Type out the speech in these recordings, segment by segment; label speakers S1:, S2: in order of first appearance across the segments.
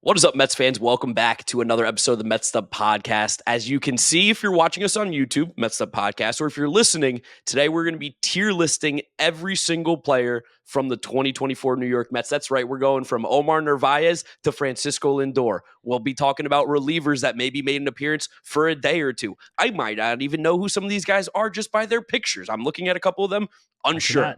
S1: What is up, Mets fans? Welcome back to another episode of the Mets'd podcast. As you can see, if you're watching us on YouTube, Mets'd podcast, or if you're listening, today we're going to be tier listing every single player from the 2024 New York Mets. That's right. We're going from Omar Narv&aacute to Francisco Lindor. We'll be talking about relievers that maybe made an appearance for a day or two. I might not even know who some of these guys are just by their pictures. I'm looking at a couple of them, unsure.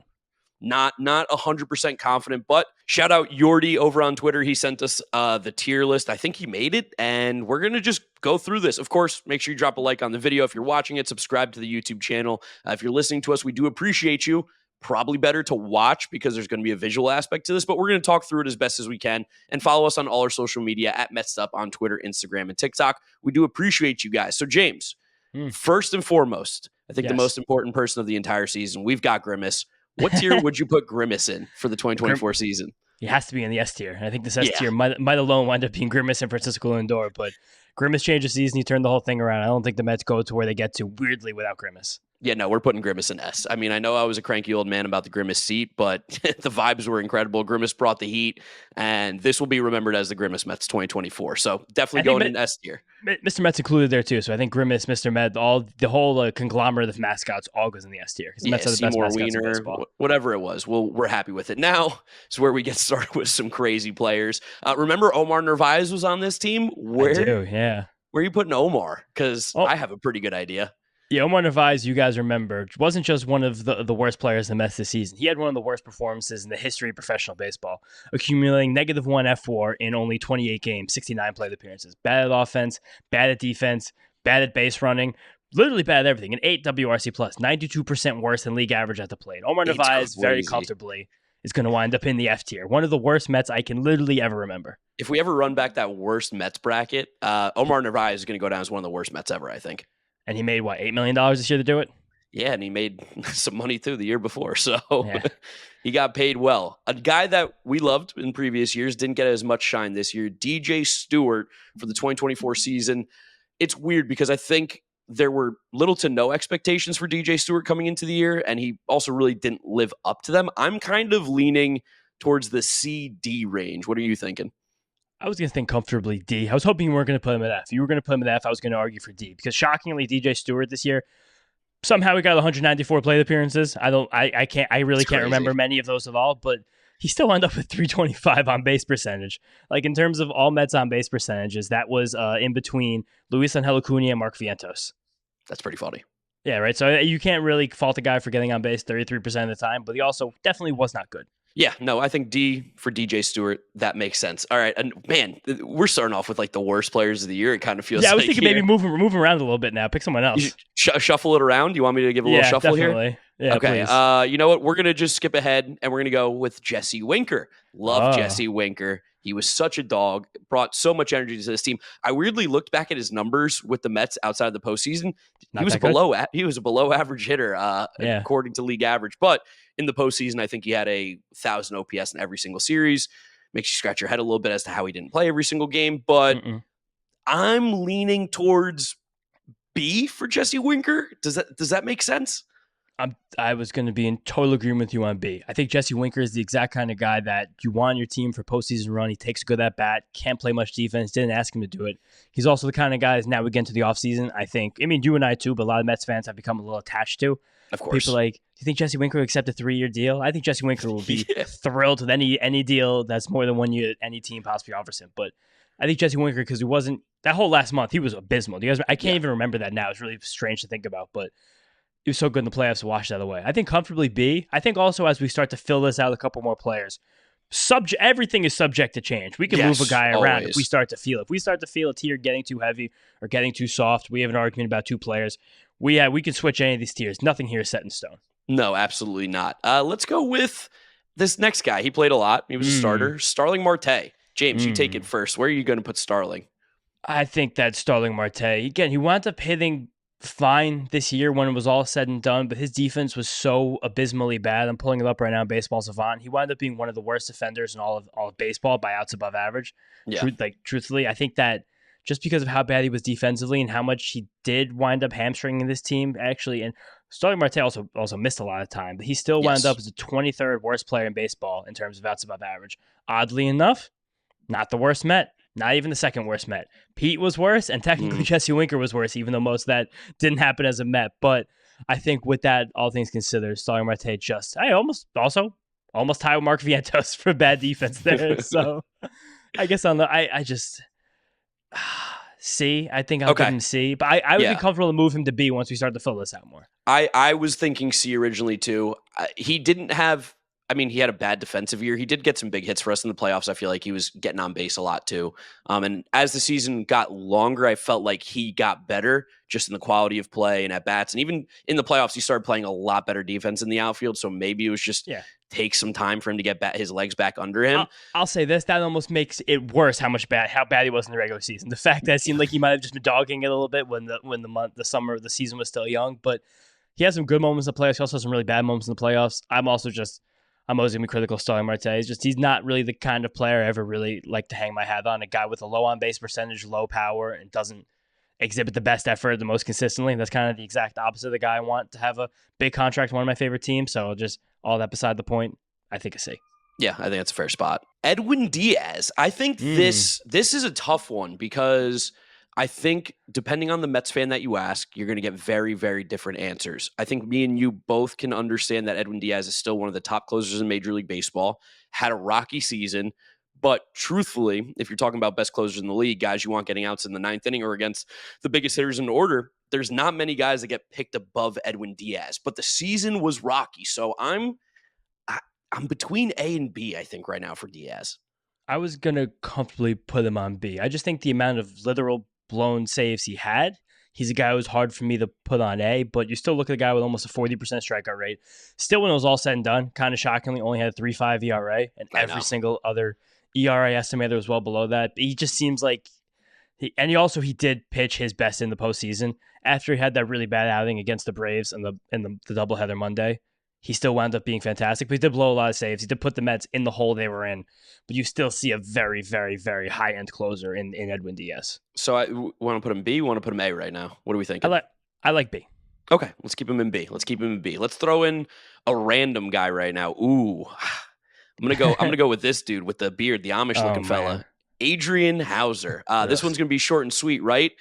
S1: Not 100% confident, but shout out Yordi over on Twitter. He sent us the tier list. I think he made it, and we're going to just go through this. Of course, make sure you drop a like on the video. If you're watching it, subscribe to the YouTube channel. If you're listening to us, we do appreciate you. Probably better to watch because there's going to be a visual aspect to this, but we're going to talk through it as best as we can. And follow us on all our social media at Mets'd on Twitter, Instagram, and TikTok. We do appreciate you guys. So, James, first and foremost, I think the most important person of the entire season, we've got Grimace. What tier would you put Grimace in for the 2024 season?
S2: He has to be in the S tier. I think this S tier might alone wind up being Grimace and Francisco Lindor, but Grimace changed the season. He turned the whole thing around. I don't think the Mets go to where they get to weirdly without Grimace.
S1: Yeah, no, we're putting Grimace in S. I mean, I know I was a cranky old man about the Grimace seat, but the vibes were incredible. Grimace brought the heat, and this will be remembered as the Grimace Mets 2024. So definitely going in S tier.
S2: Mr. Mets included there too. So I think Grimace, Mr. Met, the whole conglomerate of mascots all goes in the S tier because the Mets are the best mascots in baseball.
S1: Whatever it was, we're happy with it. Now is where we get started with some crazy players. Remember Omar Narv&aacute was on this team?
S2: I do, yeah.
S1: Where are you putting Omar? Because I have a pretty good idea.
S2: Yeah, Omar Narv&aacute, you guys remember, wasn't just one of the worst players in the Mets this season. He had one of the worst performances in the history of professional baseball, accumulating -1 F4 in only 28 games, 69 plate appearances. Bad at offense, bad at defense, bad at base running, literally bad at everything. An 8 WRC+, 92% worse than league average at the plate. Omar Narv&aacute very comfortably is going to wind up in the F tier. One of the worst Mets I can literally ever remember.
S1: If we ever run back that worst Mets bracket, Omar Narv&aacute is going to go down as one of the worst Mets ever, I think.
S2: And he made, $8 million this year to do it?
S1: Yeah, and he made some money, too, the year before. So he got paid well. A guy that we loved in previous years didn't get as much shine this year, DJ Stewart, for the 2024 season. It's weird because I think there were little to no expectations for DJ Stewart coming into the year, and he also really didn't live up to them. I'm kind of leaning towards the C-D range. What are you thinking?
S2: I was going to think comfortably D. I was hoping you weren't going to put him at F. If you were going to put him at F, I was going to argue for D. Because shockingly, DJ Stewart this year, somehow he got 194 plate appearances. I really can't remember many of those at all, but he still wound up with 325 on base percentage. Like in terms of all Mets on base percentages, that was in between Luisangel Acu&ntilde and Mark Vientos.
S1: That's pretty funny.
S2: Yeah, right. So you can't really fault a guy for getting on base 33% of the time, but he also definitely was not good.
S1: Yeah, no, I think D for DJ Stewart, that makes sense. All right, and man, we're starting off with like the worst players of the year. It kind of feels
S2: I was thinking maybe move around a little bit now. Pick someone else.
S1: Shuffle it around. You want me to give a little shuffle
S2: definitely.
S1: Here?
S2: Yeah,
S1: okay.
S2: please.
S1: You know what? We're going to just skip ahead, and we're going to go with Jesse Winker. Love Jesse Winker. He was such a dog, brought so much energy to this team. I weirdly looked back at his numbers with the Mets outside of the postseason. He was a below average hitter, according to league average. But in the postseason, I think he had 1,000 OPS in every single series. Makes you scratch your head a little bit as to how he didn't play every single game. But I'm leaning towards B for Jesse Winker. Does that make sense?
S2: I was going to be in total agreement with you on B. I think Jesse Winker is the exact kind of guy that you want on your team for postseason run. He takes a good at bat, can't play much defense, didn't ask him to do it. He's also the kind of guy, as now we get into the offseason, you and I too, but a lot of Mets fans have become a little attached to.
S1: Of course.
S2: People like, do you think Jesse Winker will accept a 3-year deal? I think Jesse Winker will be thrilled with any deal that's more than 1 year any team possibly offers him. But I think Jesse Winker, because he wasn't, that whole last month, he was abysmal. I can't even remember that now. It's really strange to think about, but he was so good in the playoffs to wash that away. I think comfortably B. I think also as we start to fill this out, a couple more players, everything is subject to change. We can move a guy around if we start to feel it. If we start to feel a tier getting too heavy or getting too soft, we have an argument about two players. We can switch any of these tiers. Nothing here is set in stone.
S1: No, absolutely not. Let's go with this next guy. He played a lot. He was a starter. Starling Marte. James, you take it first. Where are you going to put Starling?
S2: I think that Starling Marte, again, he wound up hitting fine this year when it was all said and done, but his defense was so abysmally bad. I'm pulling it up right now, Baseball Savant. He wound up being one of the worst defenders in all of baseball by outs above average.
S1: Yeah.
S2: Truthfully, I think that just because of how bad he was defensively and how much he did wind up hamstringing this team, actually, and Starling Marte also missed a lot of time, but he still wound up as the 23rd worst player in baseball in terms of outs above average. Oddly enough, not the worst Met. Not even the second worst Met. Pete was worse, and technically Jesse Winker was worse, even though most of that didn't happen as a Met. But I think with that, all things considered, Starling Marte almost tied with Mark Vientos for bad defense there. So I guess I just C. I think I'll give him C, but I would be comfortable to move him to B once we start to fill this out more.
S1: I was thinking C originally too. He didn't have. I mean, he had a bad defensive year. He did get some big hits for us in the playoffs. I feel like he was getting on base a lot too. And as the season got longer, I felt like he got better just in the quality of play and at bats. And even in the playoffs, he started playing a lot better defense in the outfield. So maybe it was just take some time for him to get his legs back under him.
S2: I'll say this: that almost makes it worse how bad he was in the regular season. The fact that it seemed like he might have just been dogging it a little bit when the summer of the season was still young, but he has some good moments in the playoffs. He also has some really bad moments in the playoffs. I'm always going to be critical of Starling Marte. He's not really the kind of player I ever really like to hang my hat on. A guy with a low on-base percentage, low power, and doesn't exhibit the best effort the most consistently. That's kind of the exact opposite of the guy I want to have a big contract, one of my favorite teams. So just all that beside the point, I think a C.
S1: Yeah, I think that's a fair spot. Edwin Diaz. I think this is a tough one because I think depending on the Mets fan that you ask, you're going to get very, very different answers. I think me and you both can understand that Edwin Diaz is still one of the top closers in Major League Baseball, had a rocky season, but truthfully, if you're talking about best closers in the league, guys you want getting outs in the ninth inning or against the biggest hitters in order, there's not many guys that get picked above Edwin Diaz, but the season was rocky. So I'm between A and B, I think, right now for Diaz.
S2: I was going to comfortably put him on B. I just think the amount of literal blown saves he had, he's a guy who was hard for me to put on A, but you still look at a guy with almost a 40% strikeout rate. Still, when it was all said and done, kind of shockingly, only had a 3.5 ERA, and every single other ERA estimator was well below that. He just seems like, he did pitch his best in the postseason. After he had that really bad outing against the Braves in the doubleheader Monday, he still wound up being fantastic, but he did blow a lot of saves. He did put the Mets in the hole they were in, but you still see a very, very, very high-end closer in Edwin Diaz.
S1: So I want to put him B, want to put him A right now. What are we thinking?
S2: I like B.
S1: Okay, let's keep him in B. Let's throw in a random guy right now. Ooh, I'm gonna go with this dude with the beard, the Amish looking fella, Adrian Houser. This one's gonna be short and sweet, right?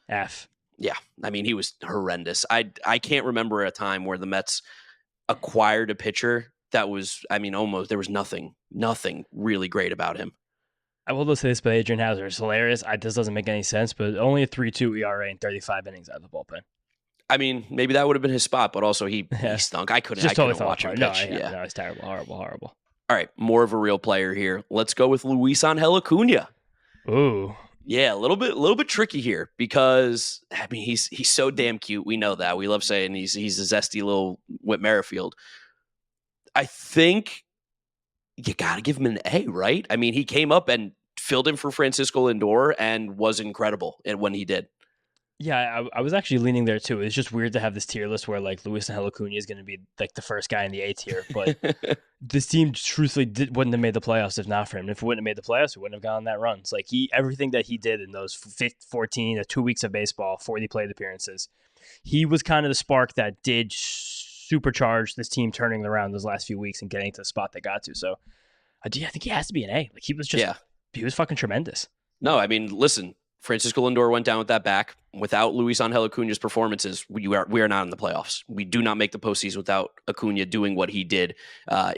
S2: F.
S1: Yeah, I mean, he was horrendous. I can't remember a time where the Mets acquired a pitcher that was, almost, there was nothing really great about him.
S2: I will say this, but Adrian Houser is hilarious. This doesn't make any sense, but only a 3.2 ERA in 35 innings out of the bullpen.
S1: I mean, maybe that would have been his spot, but also he stunk. I couldn't watch him pitch.
S2: No, it's terrible, horrible.
S1: All right, more of a real player here. Let's go with Luisangel Acu&ntilde.
S2: Ooh.
S1: Yeah, a little bit tricky here because he's so damn cute. We know that. We love saying he's a zesty little Whit Merrifield. I think you got to give him an A, right? I mean, he came up and filled in for Francisco Lindor and was incredible when he did.
S2: Yeah, I was actually leaning there too. It's just weird to have this tier list where like Luisangel Acu&ntilde is going to be like the first guy in the A tier, but this team truthfully wouldn't have made the playoffs if not for him. If it wouldn't have made the playoffs, we wouldn't have gone on that run. It's like everything that he did in those 2 weeks of baseball, 40 plate appearances, he was kind of the spark that did supercharge this team turning around those last few weeks and getting to the spot they got to. So I think he has to be an A. Like he was fucking tremendous.
S1: No, I mean, listen. Francisco Lindor went down with that back. Without Luisangel Acu&ntilde's performances, we are not in the playoffs. We do not make the postseason without Acu&ntilde doing what he did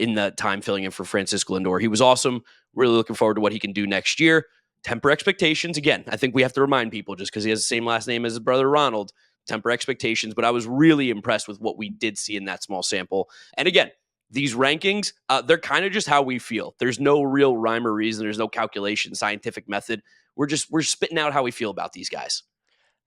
S1: in that time filling in for Francisco Lindor. He was awesome. Really looking forward to what he can do next year. Temper expectations. Again, I think we have to remind people just because he has the same last name as his brother Ronald, temper expectations. But I was really impressed with what we did see in that small sample. And again, these rankings, they're kind of just how we feel. There's no real rhyme or reason. There's no calculation, scientific method. We're spitting out how we feel about these guys.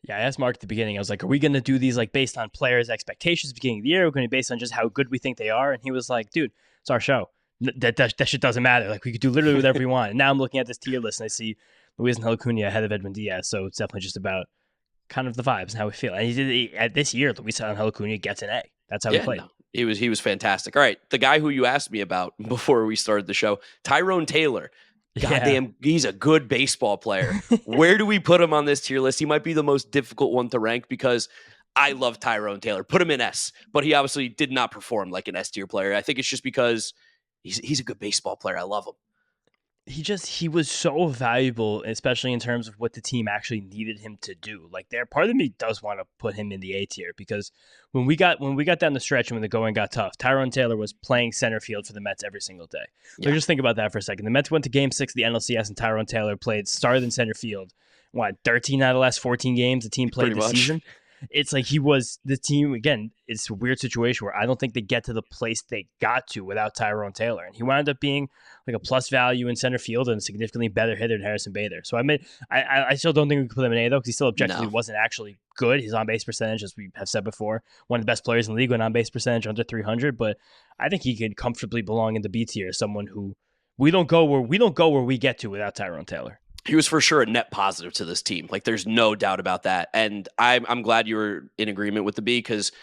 S2: Yeah, I asked Mark at the beginning. I was like, are we going to do these like based on players' expectations at the beginning of the year? We're going to be based on just how good we think they are. And he was like, dude, it's our show. That shit doesn't matter. Like we could do literally whatever we want. And now I'm looking at this tier list and I see Luisangel Acu&ntilde ahead of Edwin Diaz. So it's definitely just about kind of the vibes and how we feel. And at this year, Luisangel Acu&ntilde gets an A. That's how he played. No,
S1: he was fantastic. All right, the guy who you asked me about before we started the show, Tyrone Taylor. Goddamn, he's a good baseball player. Where do we put him on this tier list? He might be the most difficult one to rank because I love Tyrone Taylor. Put him in S, but he obviously did not perform like an S tier player. I think it's just because he's a good baseball player. I love him.
S2: he was so valuable, especially in terms of what the team actually needed him to do. Like, part of me does want to put him in the A tier, because when we got down the stretch and when the going got tough, Tyrone Taylor was playing center field for the Mets every single day. So just think about that for a second. The Mets went to Game 6 of the NLCS, and Tyrone Taylor started in center field. 13 out of the last 14 games the team played this season. It's like he was the team. Again, it's a weird situation where I don't think they get to the place they got to without Tyrone Taylor. And he wound up being like a plus value in center field and a significantly better hitter than Harrison Bader. So I still don't think we can put him in A, though, because he still objectively wasn't actually good. His on-base percentage, as we have said before, one of the best players in the league with on-base percentage under 300. But I think he could comfortably belong in the B tier as someone who we don't go where we get to without Tyrone Taylor.
S1: He was for sure a net positive to this team. Like, there's no doubt about that. And I'm glad you were in agreement with the B, because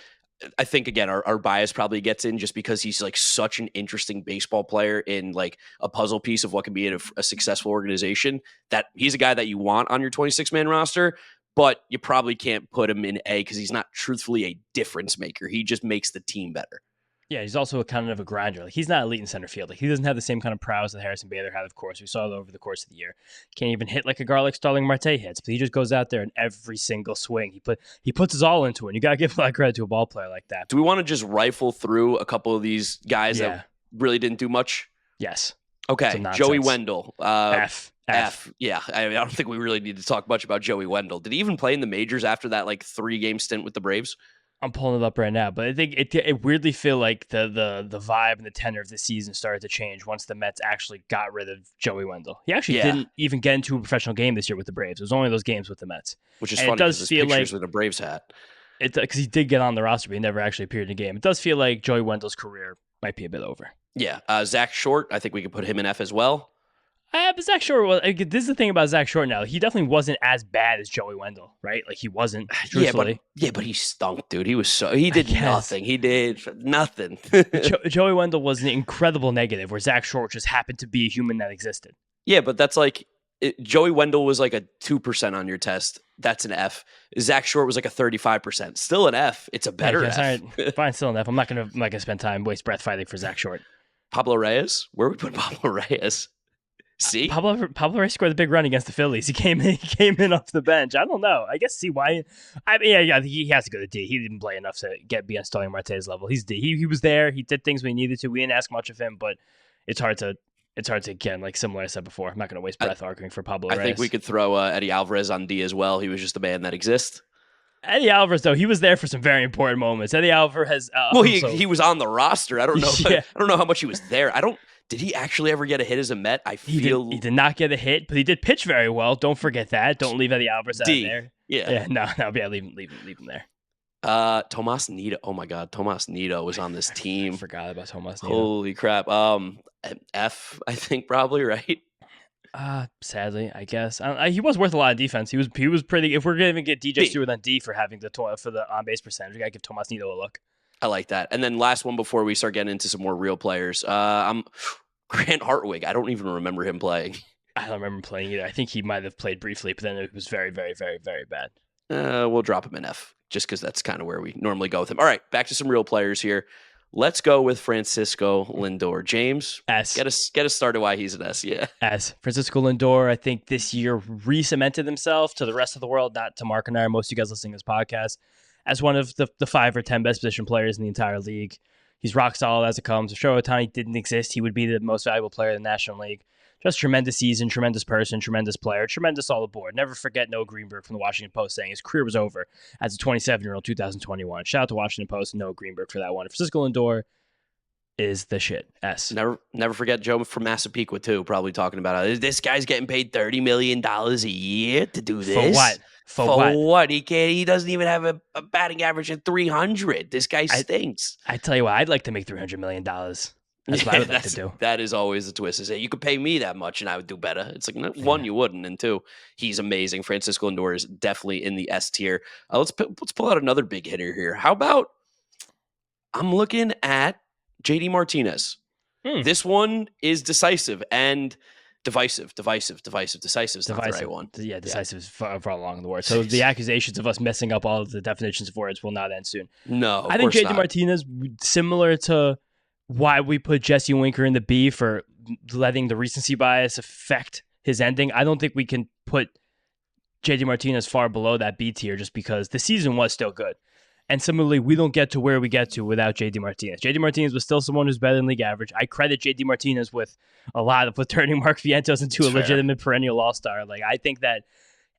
S1: I think, again, our bias probably gets in just because he's like such an interesting baseball player in like a puzzle piece of what can be in a successful organization, that he's a guy that you want on your 26-man roster, but you probably can't put him in A because he's not truthfully a difference maker. He just makes the team better.
S2: Yeah, he's also kind of a grinder. Like, he's not elite in center field. Like, he doesn't have the same kind of prowess that Harrison Bader had, of course. We saw it over the course of the year. Can't even hit like a guy like Starling Marte hits, but he just goes out there and every single swing, he puts his all into it. You got to give a lot of credit to a ball player like that.
S1: Do we want to just rifle through a couple of these guys that really didn't do much?
S2: Yes.
S1: Okay, Joey Wendell.
S2: F.
S1: Yeah, I don't think we really need to talk much about Joey Wendell. Did he even play in the majors after that like 3-game stint with the Braves?
S2: I'm pulling it up right now, but I think it weirdly feel like the vibe and the tenor of the season started to change once the Mets actually got rid of Joey Wendell. He actually didn't even get into a professional game this year with the Braves. It was only those games with the Mets,
S1: which is funny. It does feel like with a Braves hat.
S2: Because he did get on the roster, but he never actually appeared in a game. It does feel like Joey Wendell's career might be a bit over.
S1: Yeah, Zach Short. I think we could put him in F as well.
S2: But Zach Short, this is the thing about Zach Short now. He definitely wasn't as bad as Joey Wendell, right? Like, he wasn't, truthfully.
S1: But he stunk, dude. He did nothing. He did nothing.
S2: Joey Wendell was an incredible negative, where Zach Short just happened to be a human that existed.
S1: Yeah, but that's like, Joey Wendell was like a 2% on your test. That's an F. Zach Short was like a 35%. Still an F. It's a better F.
S2: Right. Fine, still an F. I'm not gonna spend time, waste breath fighting for Zach Short.
S1: Pablo Reyes? Where would we put Pablo Reyes? See,
S2: Pablo Reyes scored the big run against the Phillies. He came in off the bench. I don't know. I guess see why. I mean, yeah, he has to go to D. He didn't play enough to be on Starling Marte's level. He's D. He was there. He did things when he needed to. We didn't ask much of him, but it's hard to again, like similar I said before. I'm not going to waste breath arguing for Pablo Reyes.
S1: I think we could throw Eddie Alvarez on D as well. He was just a man that exists.
S2: Eddie Alvarez, though, he was there for some very important moments. Eddie Alvarez has
S1: he was on the roster. I don't know. I don't know how much he was there. Did he actually ever get a hit as a Met?
S2: He did not get a hit, but he did pitch very well. Don't forget that. Don't leave Eddie Alvarez out there.
S1: Yeah.
S2: Leave him there.
S1: Tomas Nido. Oh my God, Tomas Nido was on this team.
S2: I forgot about Tomas Nido.
S1: Holy crap. F, I think probably, right?
S2: Sadly, I guess he was worth a lot of defense. He was pretty. If we're gonna get DJ Stewart on D for having the on base percentage, we gotta give Tomas Nido a look.
S1: I like that. And then last one before we start getting into some more real players. Grant Hartwig. I don't even remember him playing.
S2: I don't remember playing either. I think he might have played briefly, but then it was very, very, very, very bad.
S1: We'll drop him in F just because that's kind of where we normally go with him. All right, back to some real players here. Let's go with Francisco Lindor. James,
S2: S.
S1: Get us started why he's an S. Yeah.
S2: S. Francisco Lindor, I think this year re-cemented himself to the rest of the world, not to Mark and I, most of you guys listening to this podcast, as one of the 5 or 10 best position players in the entire league. He's rock solid as it comes. If Shohei Ohtani didn't exist, he would be the most valuable player in the National League. Just tremendous season, tremendous person, tremendous player, tremendous all aboard. Never forget Noah Greenberg from the Washington Post saying his career was over as a 27-year-old 2021. Shout out to Washington Post and Noah Greenberg for that one. Francisco Lindor is the shit. S.
S1: Never forget Joe from Massapequa too, probably talking about how this guy's getting paid $30 million a year to do this.
S2: For what?
S1: For what? He doesn't even have a batting average of 300. This guy stinks.
S2: I tell you what, I'd like to make $300 million. That's what I would like to do.
S1: That is always the twist. Is that you could pay me that much and I would do better. It's like, one, you wouldn't, and two, he's amazing. Francisco Lindor is definitely in the S tier. Let's pull out another big hitter here. How about I'm looking at JD Martinez. This one is decisive and divisive. Decisive is not the right one.
S2: Yeah, decisive is far along the word. So the accusations of us messing up all of the definitions of words will not end soon.
S1: No,
S2: I think JD Martinez, similar to why we put Jesse Winker in the B for letting the recency bias affect his ending. I don't think we can put JD Martinez far below that B tier just because the season was still good. And similarly, we don't get to where we get to without JD Martinez. JD Martinez was still someone who's better than league average. I credit JD Martinez with a lot of turning Mark Vientos into a legitimate perennial all-star. Like, I think that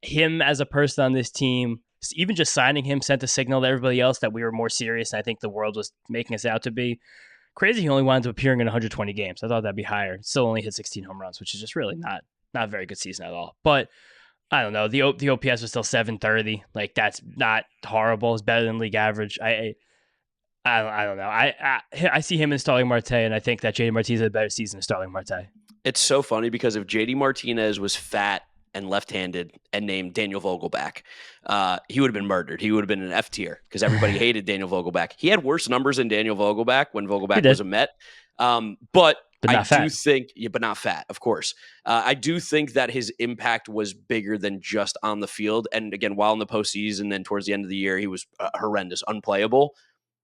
S2: him as a person on this team, even just signing him sent a signal to everybody else that we were more serious than I think the world was making us out to be. Crazy he only wound up appearing in 120 games. I thought that'd be higher. Still only hit 16 home runs, which is just really not a very good season at all. But I don't know. The OPS was still 730. Like, that's not horrible. It's better than league average. I don't know. I see him in Starling Marte, and I think that JD Martinez had a better season than Starling Marte.
S1: It's so funny because if JD Martinez was fat and left-handed and named Daniel Vogelback, he would have been murdered. He would have been an F tier because everybody hated Daniel Vogelback. He had worse numbers than Daniel Vogelback when Vogelback was a Met. But I do think, but not fat, of course. I do think that his impact was bigger than just on the field. And again, while in the postseason and towards the end of the year, he was horrendous, unplayable.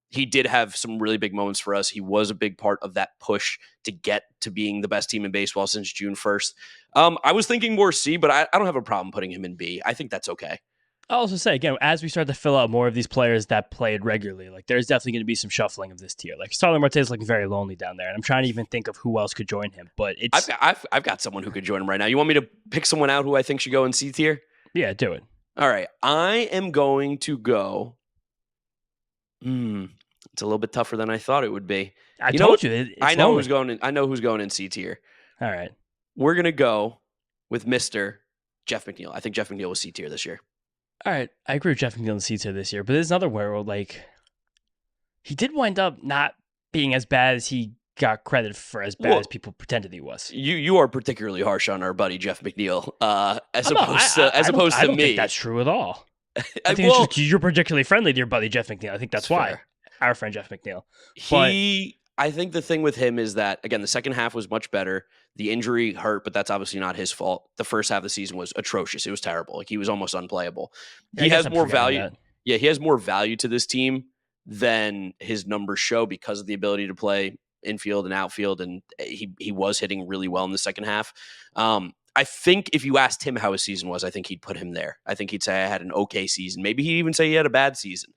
S1: He did have some really big moments for us. He was a big part of that push to get to being the best team in baseball since June 1st. I was thinking more C, but I don't have a problem putting him in B. I think that's okay.
S2: I'll also say, again, as we start to fill out more of these players that played regularly, like, there's definitely going to be some shuffling of this tier. Like, Starling Marte is looking very lonely down there, and I'm trying to even think of who else could join him. But it's
S1: I've got someone who could join him right now. You want me to pick someone out who I think should go in C tier?
S2: Yeah, do it.
S1: All right. I am going to go. It's a little bit tougher than I thought it would be.
S2: I know
S1: who's going in. I know who's going in C tier.
S2: All right.
S1: We're going to go with Mr. Jeff McNeil. I think Jeff McNeil was C tier this year.
S2: All right, I agree with Jeff McGill in the C tier this year, but there's another where, like, he did wind up not being as bad as he got credit for, as bad as people pretended he was.
S1: You are particularly harsh on our buddy Jeff McNeil, as opposed to
S2: I don't
S1: me.
S2: Think that's true at all. I think it's just you're particularly friendly to your buddy Jeff McNeil. I think that's why. Fair. Our friend Jeff McNeil.
S1: I think the thing with him is that, again, the second half was much better. The injury hurt, but that's obviously not his fault. The first half of the season was atrocious. It was terrible. Like, he was almost unplayable. He has more value. Yeah, he has more value to this team than his numbers show because of the ability to play infield and outfield, and he was hitting really well in the second half. I think if you asked him how his season was, I think he'd put him there. I think he'd say I had an okay season. Maybe he'd even say he had a bad season.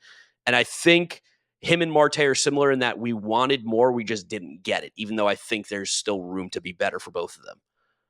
S1: And I think him and Marte are similar in that we wanted more, we just didn't get it, even though I think there's still room to be better for both of them.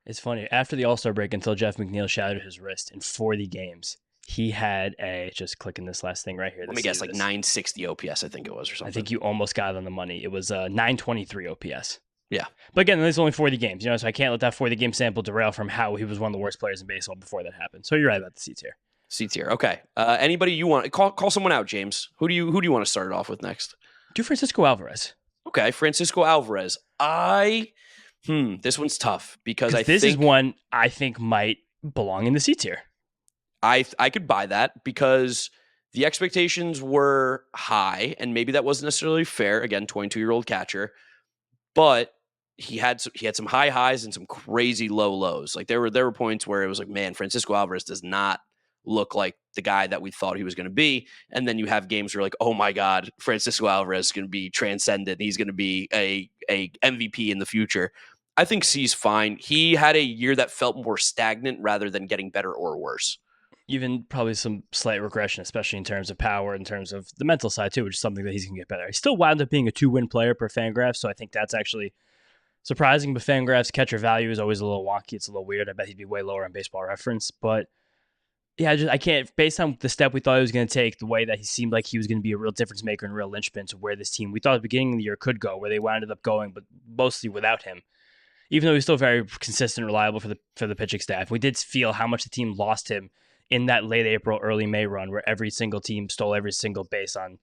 S2: It's funny. After the All-Star break, until Jeff McNeil shattered his wrist in 40 games, he had just clicking this last thing right here.
S1: Let me guess, like 960 OPS, I think it was, or something.
S2: I think you almost got it on the money. It was 923 OPS.
S1: Yeah.
S2: But again, there's only 40 games, so I can't let that 40-game sample derail from how he was one of the worst players in baseball before that happened. So you're right about the C tier.
S1: C tier. Okay. Anybody you want? Call someone out, James. Who do you want to start it off with next?
S2: Do Francisco Alvarez.
S1: Okay, Francisco Alvarez. This one's tough because
S2: this is one I think might belong in the C tier.
S1: I could buy that because the expectations were high, and maybe that wasn't necessarily fair. Again, 22-year-old catcher, but he had some high highs and some crazy low lows. Like, there were points where it was like, man, Francisco Alvarez does not look like the guy that we thought he was going to be. And then you have games where like, oh my God, Francisco Alvarez is going to be transcendent. He's going to be a MVP in the future. I think C's fine. He had a year that felt more stagnant rather than getting better or worse.
S2: Even probably some slight regression, especially in terms of power, in terms of the mental side too, which is something that he's going to get better. He still wound up being a 2-win player per Fangraphs, so I think that's actually surprising. But Fangraphs catcher value is always a little wonky. It's a little weird. I bet he'd be way lower on Baseball Reference, but yeah, I can't, based on the step we thought he was going to take, the way that he seemed like he was going to be a real difference maker and real linchpin to where this team, we thought at the beginning of the year, could go, where they wound up going, but mostly without him. Even though he was still very consistent and reliable for the pitching staff, we did feel how much the team lost him in that late April, early May run, where every single team stole every single base on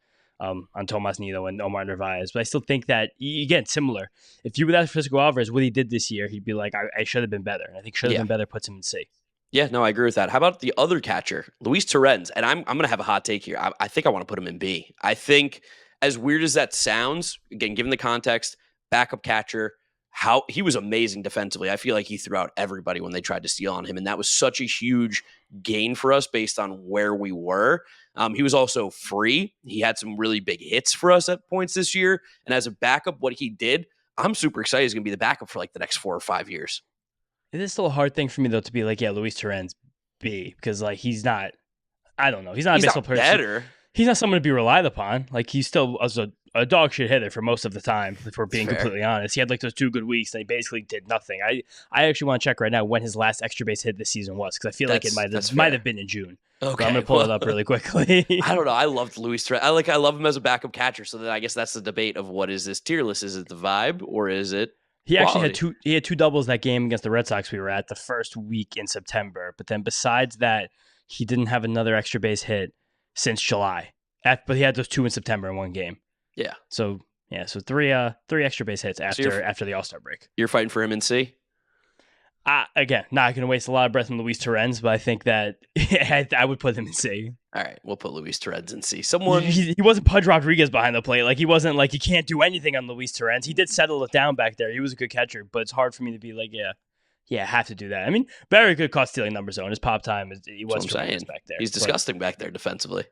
S2: Tomas Nido and Omar Narv&aacute. But I still think that, again, similar. If you would ask Francisco Alvarez what he did this year, he'd be like, I should have been better. And I think should have been better puts him in C.
S1: Yeah, no, I agree with that. How about the other catcher, Luis Torrens? And I'm going to have a hot take here. I think I want to put him in B. I think, as weird as that sounds, again, given the context, backup catcher, how he was amazing defensively. I feel like he threw out everybody when they tried to steal on him, and that was such a huge gain for us based on where we were. He was also free. He had some really big hits for us at points this year, and as a backup, what he did I'm super excited he's going to be the backup for like the next 4 or 5 years.
S2: It is still a hard thing for me though to be like, yeah, Luis Torrens B, because like he's not. I don't know. He's not a baseball person.
S1: Better.
S2: He's not someone to be relied upon. Like he's still a dog shit hitter for most of the time, if we're being completely honest. He had like those 2 good weeks and he basically did nothing. I actually want to check right now when his last extra base hit this season was, because I feel like it might have been in June. Okay, so I'm gonna pull it up really quickly.
S1: I don't know. I loved Luis Torrens. I love him as a backup catcher. So then I guess that's the debate of what is this tier list? Is it the vibe or is it?
S2: He actually had two doubles that game against the Red Sox we were at the first week in September. But then besides that, he didn't have another extra base hit since July. But he had those 2 in September in one game. Yeah. So three extra base hits after the All-Star break.
S1: You're fighting for him in C?
S2: Again, not going to waste a lot of breath on Luis Torrens, but I think that I would put him in C.
S1: All right, we'll put Luis Torrens in C.
S2: He wasn't Pudge Rodriguez behind the plate. Like he wasn't like he can't do anything on Luis Torrens. He did settle it down back there. He was a good catcher, but it's hard for me to be like, I have to do that. I mean, very good caught stealing numbers though. In his pop time, he was tremendous back there.
S1: He's disgusting back there defensively.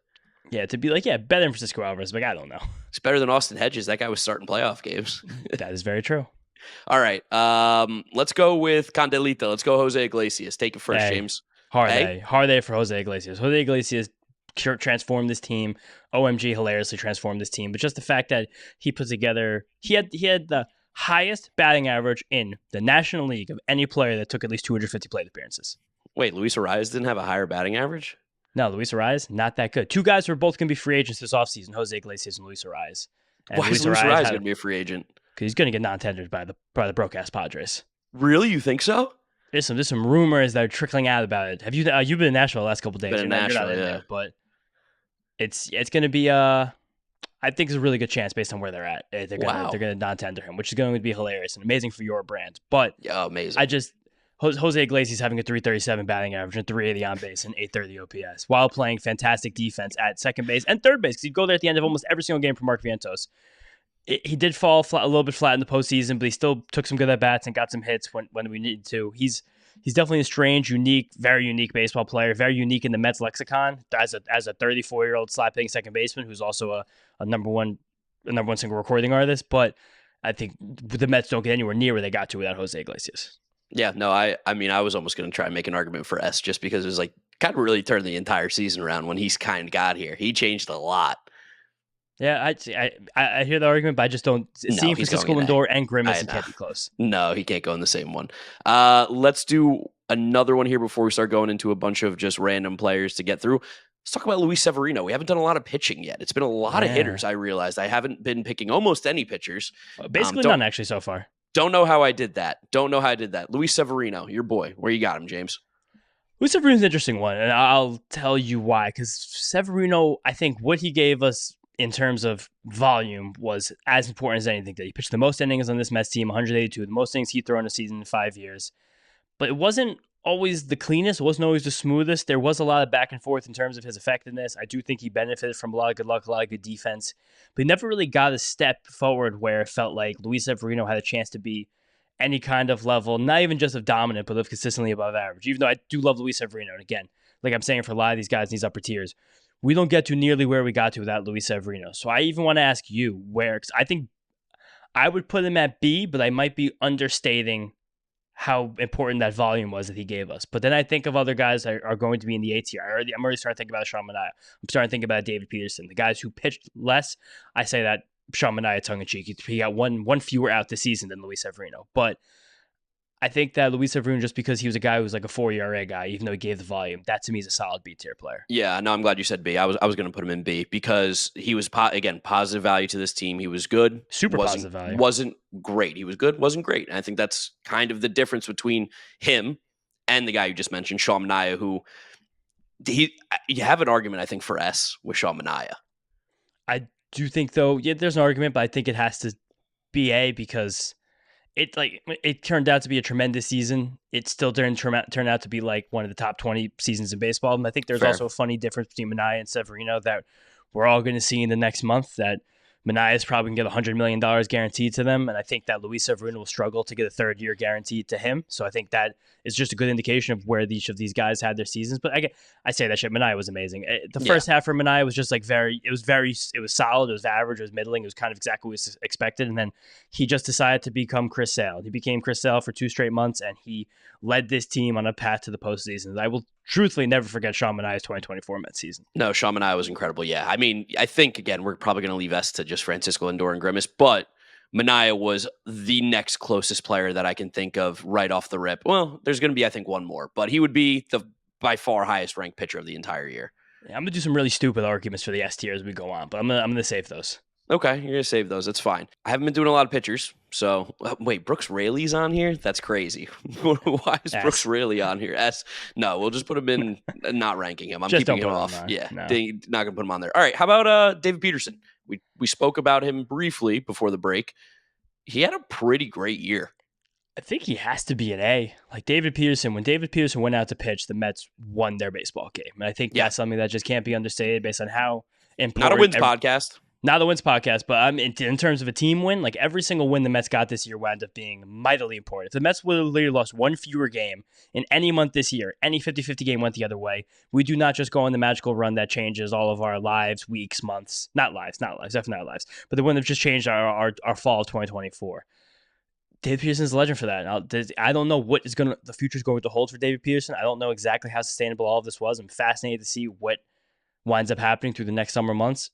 S2: Yeah, to be like, better than Francisco Alvarez, but I don't know.
S1: It's better than Austin Hedges. That guy was starting playoff games.
S2: That is very true.
S1: All right, let's go with Candelita. Let's go Jose Iglesias. Take it first, James.
S2: Hard day for Jose Iglesias. Jose Iglesias transformed this team. OMG hilariously transformed this team. But just the fact that he put together, he had the highest batting average in the National League of any player that took at least 250 plate appearances.
S1: Wait, Luis Arias didn't have a higher batting average?
S2: No, Luis Arias, not that good. 2 guys who are both going to be free agents this offseason, Jose Iglesias and Luis Arias.
S1: Why is Luis Arias going to be a free agent?
S2: Because he's going to get non-tendered by the broke-ass Padres.
S1: Really? You think so?
S2: There's some rumors that are trickling out about it. Have you you've been in Nashville the last couple of days?
S1: Been in Nashville,
S2: there, but it's going to be I think it's a really good chance based on where they're at. They're going to non-tender him, which is going to be hilarious and amazing for your brand. But
S1: amazing.
S2: Jose Iglesias having a 337 batting average and 380 on base and 830 OPS while playing fantastic defense at second base and third base, because he'd go there at the end of almost every single game for Mark Vientos. He did fall a little bit flat in the postseason, but he still took some good at-bats and got some hits when we needed to. He's definitely a strange, unique, very unique baseball player, very unique in the Mets lexicon as a 34-year-old slap-hitting second baseman who's also a number one single recording artist. But I think the Mets don't get anywhere near where they got to without Jose Iglesias.
S1: Yeah, no, I mean, I was almost going to try and make an argument for S just because it was like kind of really turned the entire season around when he's kind of got here. He changed a lot.
S2: Yeah, I hear the argument, but I just don't see Francisco Lindor and Grimace. He can't be close.
S1: No, he can't go in the same one. Let's do another one here before we start going into a bunch of just random players to get through. Let's talk about Luis Severino. We haven't done a lot of pitching yet. It's been a lot of hitters, I realized. I haven't been picking almost any pitchers.
S2: Basically none, actually, so far.
S1: Don't know how I did that. Luis Severino, your boy. Where you got him, James?
S2: Luis Severino's an interesting one, and I'll tell you why. Because Severino, I think what he gave us in terms of volume was as important as anything. That he pitched the most innings on this Mets team, 182, the most innings he'd thrown in a season in 5 years. But it wasn't always the cleanest. It wasn't always the smoothest. There was a lot of back and forth in terms of his effectiveness. I do think he benefited from a lot of good luck, a lot of good defense. But he never really got a step forward where it felt like Luis Severino had a chance to be any kind of level, not even just of dominant, but of consistently above average. Even though I do love Luis Severino. And again, like I'm saying for a lot of these guys in these upper tiers, we don't get to nearly where we got to without Luis Severino. So I even want to ask you where, because I think I would put him at B, but I might be understating how important that volume was that he gave us. But then I think of other guys that are going to be in the A tier. I'm already starting to think about Sean Manaea. I'm starting to think about David Peterson. The guys who pitched less, I say that Sean Manaea tongue-in-cheek. He got one fewer out this season than Luis Severino. But I think that Luis Severino, just because he was a guy who was like a 4 ERA guy, even though he gave the volume, that to me is a solid B tier player.
S1: Yeah, no, I'm glad you said B. I was going to put him in B because he was, again, positive value to this team. He was good.
S2: Super positive value.
S1: Wasn't great. He was good, wasn't great. And I think that's kind of the difference between him and the guy you just mentioned, Sean Manaea, who you have an argument, I think, for S with Sean Manaea.
S2: I do think, though, there's an argument, but I think it has to be A because it turned out to be a tremendous season. It still didn't turn out to be like one of the top 20 seasons in baseball. And I think there's also a funny difference between Manaea and Severino that we're all going to see in the next month, that Manaea is probably going to get $100 million guaranteed to them. And I think that Luis Severino will struggle to get a third-year guaranteed to him. So I think that is just a good indication of where each of these guys had their seasons. But I say that shit. Manaea was amazing. The first half for Manaea was just like it was solid. It was average. It was middling. It was kind of exactly what was expected. And then he just decided to become Chris Sale. He became Chris Sale for 2 straight months, and he led this team on a path to the postseason. I will truthfully never forget Sean Manaea's 2024 Mets season.
S1: No, Sean Manaea was incredible. Yeah. I mean, I think, again, we're probably going to leave S to just Francisco Lindor and Grimace, but Manaea was the next closest player that I can think of right off the rip. Well, there's going to be, I think, one more, but he would be the by far highest ranked pitcher of the entire year.
S2: Yeah, I'm going to do some really stupid arguments for the S tier as we go on, but I'm going to save those.
S1: Okay, you're going to save those. It's fine. I haven't been doing a lot of pitchers. So, wait, Brooks Raley's on here? That's crazy. Why is
S2: S.
S1: Brooks Raley on here? S. No, we'll just put him in, not ranking him. I'm
S2: just
S1: keeping him off. Yeah, no. Not going to put him on there. All right, how about David Peterson? We spoke about him briefly before the break. He had a pretty great year.
S2: I think he has to be an A. Like David Peterson, when David Peterson went out to pitch, the Mets won their baseball game. And I think that's something that just can't be understated based on how important.
S1: Not a wins podcast.
S2: Not the wins podcast, but in terms of a team win, like every single win the Mets got this year wound up being mightily important. If the Mets would have literally lost one fewer game in any month this year, any 50-50 game went the other way, we do not just go on the magical run that changes all of our lives, weeks, months. Not lives, definitely not lives. But they wouldn't have just changed our fall of 2024. David Peterson is a legend for that. I don't know what the future is going to hold for David Peterson. I don't know exactly how sustainable all of this was. I'm fascinated to see what winds up happening through the next summer months.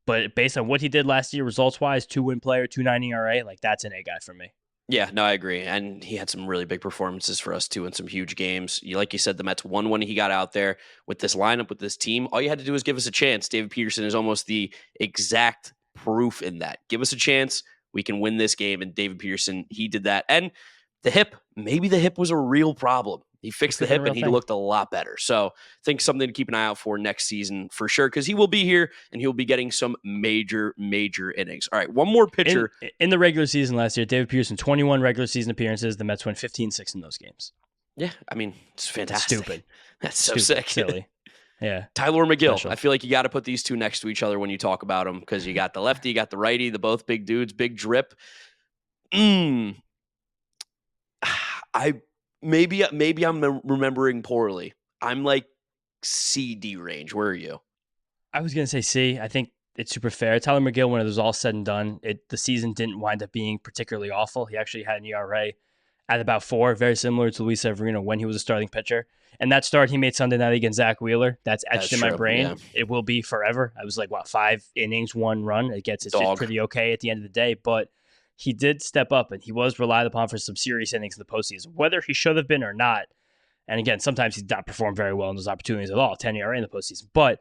S2: But based on what he did last year, results-wise, 2-win player, 2.90 ERA, like that's an A guy for me.
S1: Yeah, no, I agree. And he had some really big performances for us, too, in some huge games. Like you said, the Mets won when he got out there with this lineup, with this team. All you had to do was give us a chance. David Peterson is almost the exact proof in that. Give us a chance. We can win this game. And David Peterson, he did that. And the hip, maybe the hip was a real problem. He fixed the hip and he looked a lot better. So I think something to keep an eye out for next season for sure, because he will be here and he'll be getting some major, major innings. All right, one more pitcher.
S2: In the regular season last year, David Peterson, 21 regular season appearances. The Mets won 15-6 in those games.
S1: Yeah, I mean, it's fantastic.
S2: Stupid.
S1: That's so sick.
S2: Silly. Yeah.
S1: Tyler McGill. Special. I feel like you got to put these two next to each other when you talk about them, because you got the lefty, you got the righty, the both big dudes, big drip. Maybe I'm remembering poorly. I'm like C-D range. Where are you?
S2: I was going to say C. I think it's super fair. Tyler McGill, when it was all said and done, the season didn't wind up being particularly awful. He actually had an ERA at about 4, very similar to Luis Severino when he was a starting pitcher. And that start he made Sunday night against Zach Wheeler, that's etched in my brain. Yeah. It will be forever. I was like, 5 innings, 1 run. It's pretty okay at the end of the day, but he did step up, and he was relied upon for some serious innings in the postseason, whether he should have been or not. And again, sometimes he's not performed very well in those opportunities at all, 10 ERA in the postseason. But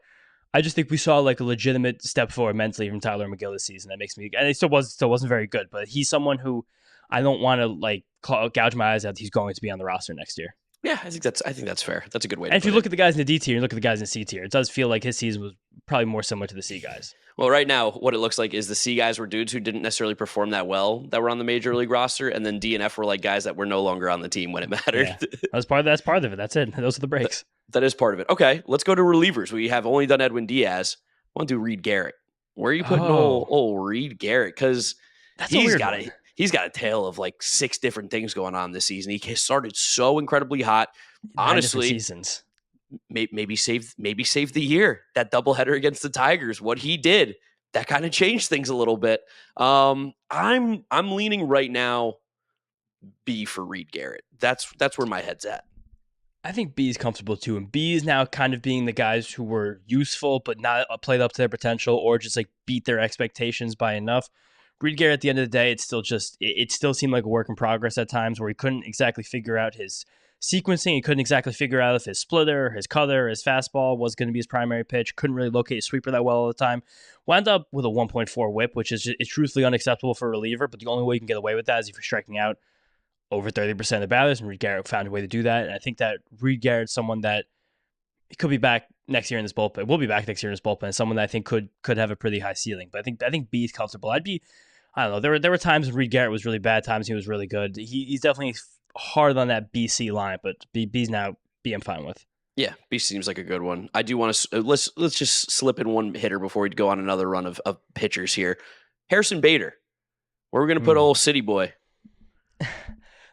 S2: I just think we saw like a legitimate step forward mentally from Tyler McGill this season. That makes me, and it still wasn't very good, but he's someone who I don't want to like gouge my eyes out. He's going to be on the roster next year.
S1: Yeah, I think that's fair. That's a good way.
S2: And if you look at the guys in the D tier, you look at the guys in the C tier, it does feel like his season was probably more similar to the C guys.
S1: Well, right now, what it looks like is the C guys were dudes who didn't necessarily perform that well that were on the major league roster, and then D and F were like guys that were no longer on the team when it mattered.
S2: Yeah. That's part of it. That's it. Those are the breaks.
S1: That is part of it. Okay, let's go to relievers. We have only done Edwin Diaz. I want to do Reed Garrett. Where are you putting old Reed Garrett? Because he's got a tale of like 6 different things going on this season. He started so incredibly hot. Honestly,
S2: seasons.
S1: Maybe saved the year. That doubleheader against the Tigers, what he did, that kind of changed things a little bit. I'm leaning right now B for Reed Garrett. That's where my head's at.
S2: I think B is comfortable too, and B is now kind of being the guys who were useful but not played up to their potential, or just like beat their expectations by enough. Reed Garrett, at the end of the day, it still seemed like a work in progress at times, where he couldn't exactly figure out his sequencing. He couldn't exactly figure out if his splitter, his cutter, his fastball was going to be his primary pitch. Couldn't really locate his sweeper that well all the time. Wound up with a 1.4 whip, which is truthfully unacceptable for a reliever, but the only way you can get away with that is if you're striking out over 30% of the batters, and Reed Garrett found a way to do that. And I think that Reed Garrett's someone that he could be back next year in this bullpen. Will be back next year in this bullpen. Someone that I think could have a pretty high ceiling. But I think B is comfortable. I don't know. There were times when Reed Garrett was really bad, times he was really good. He's definitely hard on that BC line, but B's now B I'm fine with.
S1: Yeah, Beast seems like a good one. I do want to let's just slip in one hitter before we go on another run of pitchers here. Harrison Bader. Where are we going to put old City Boy?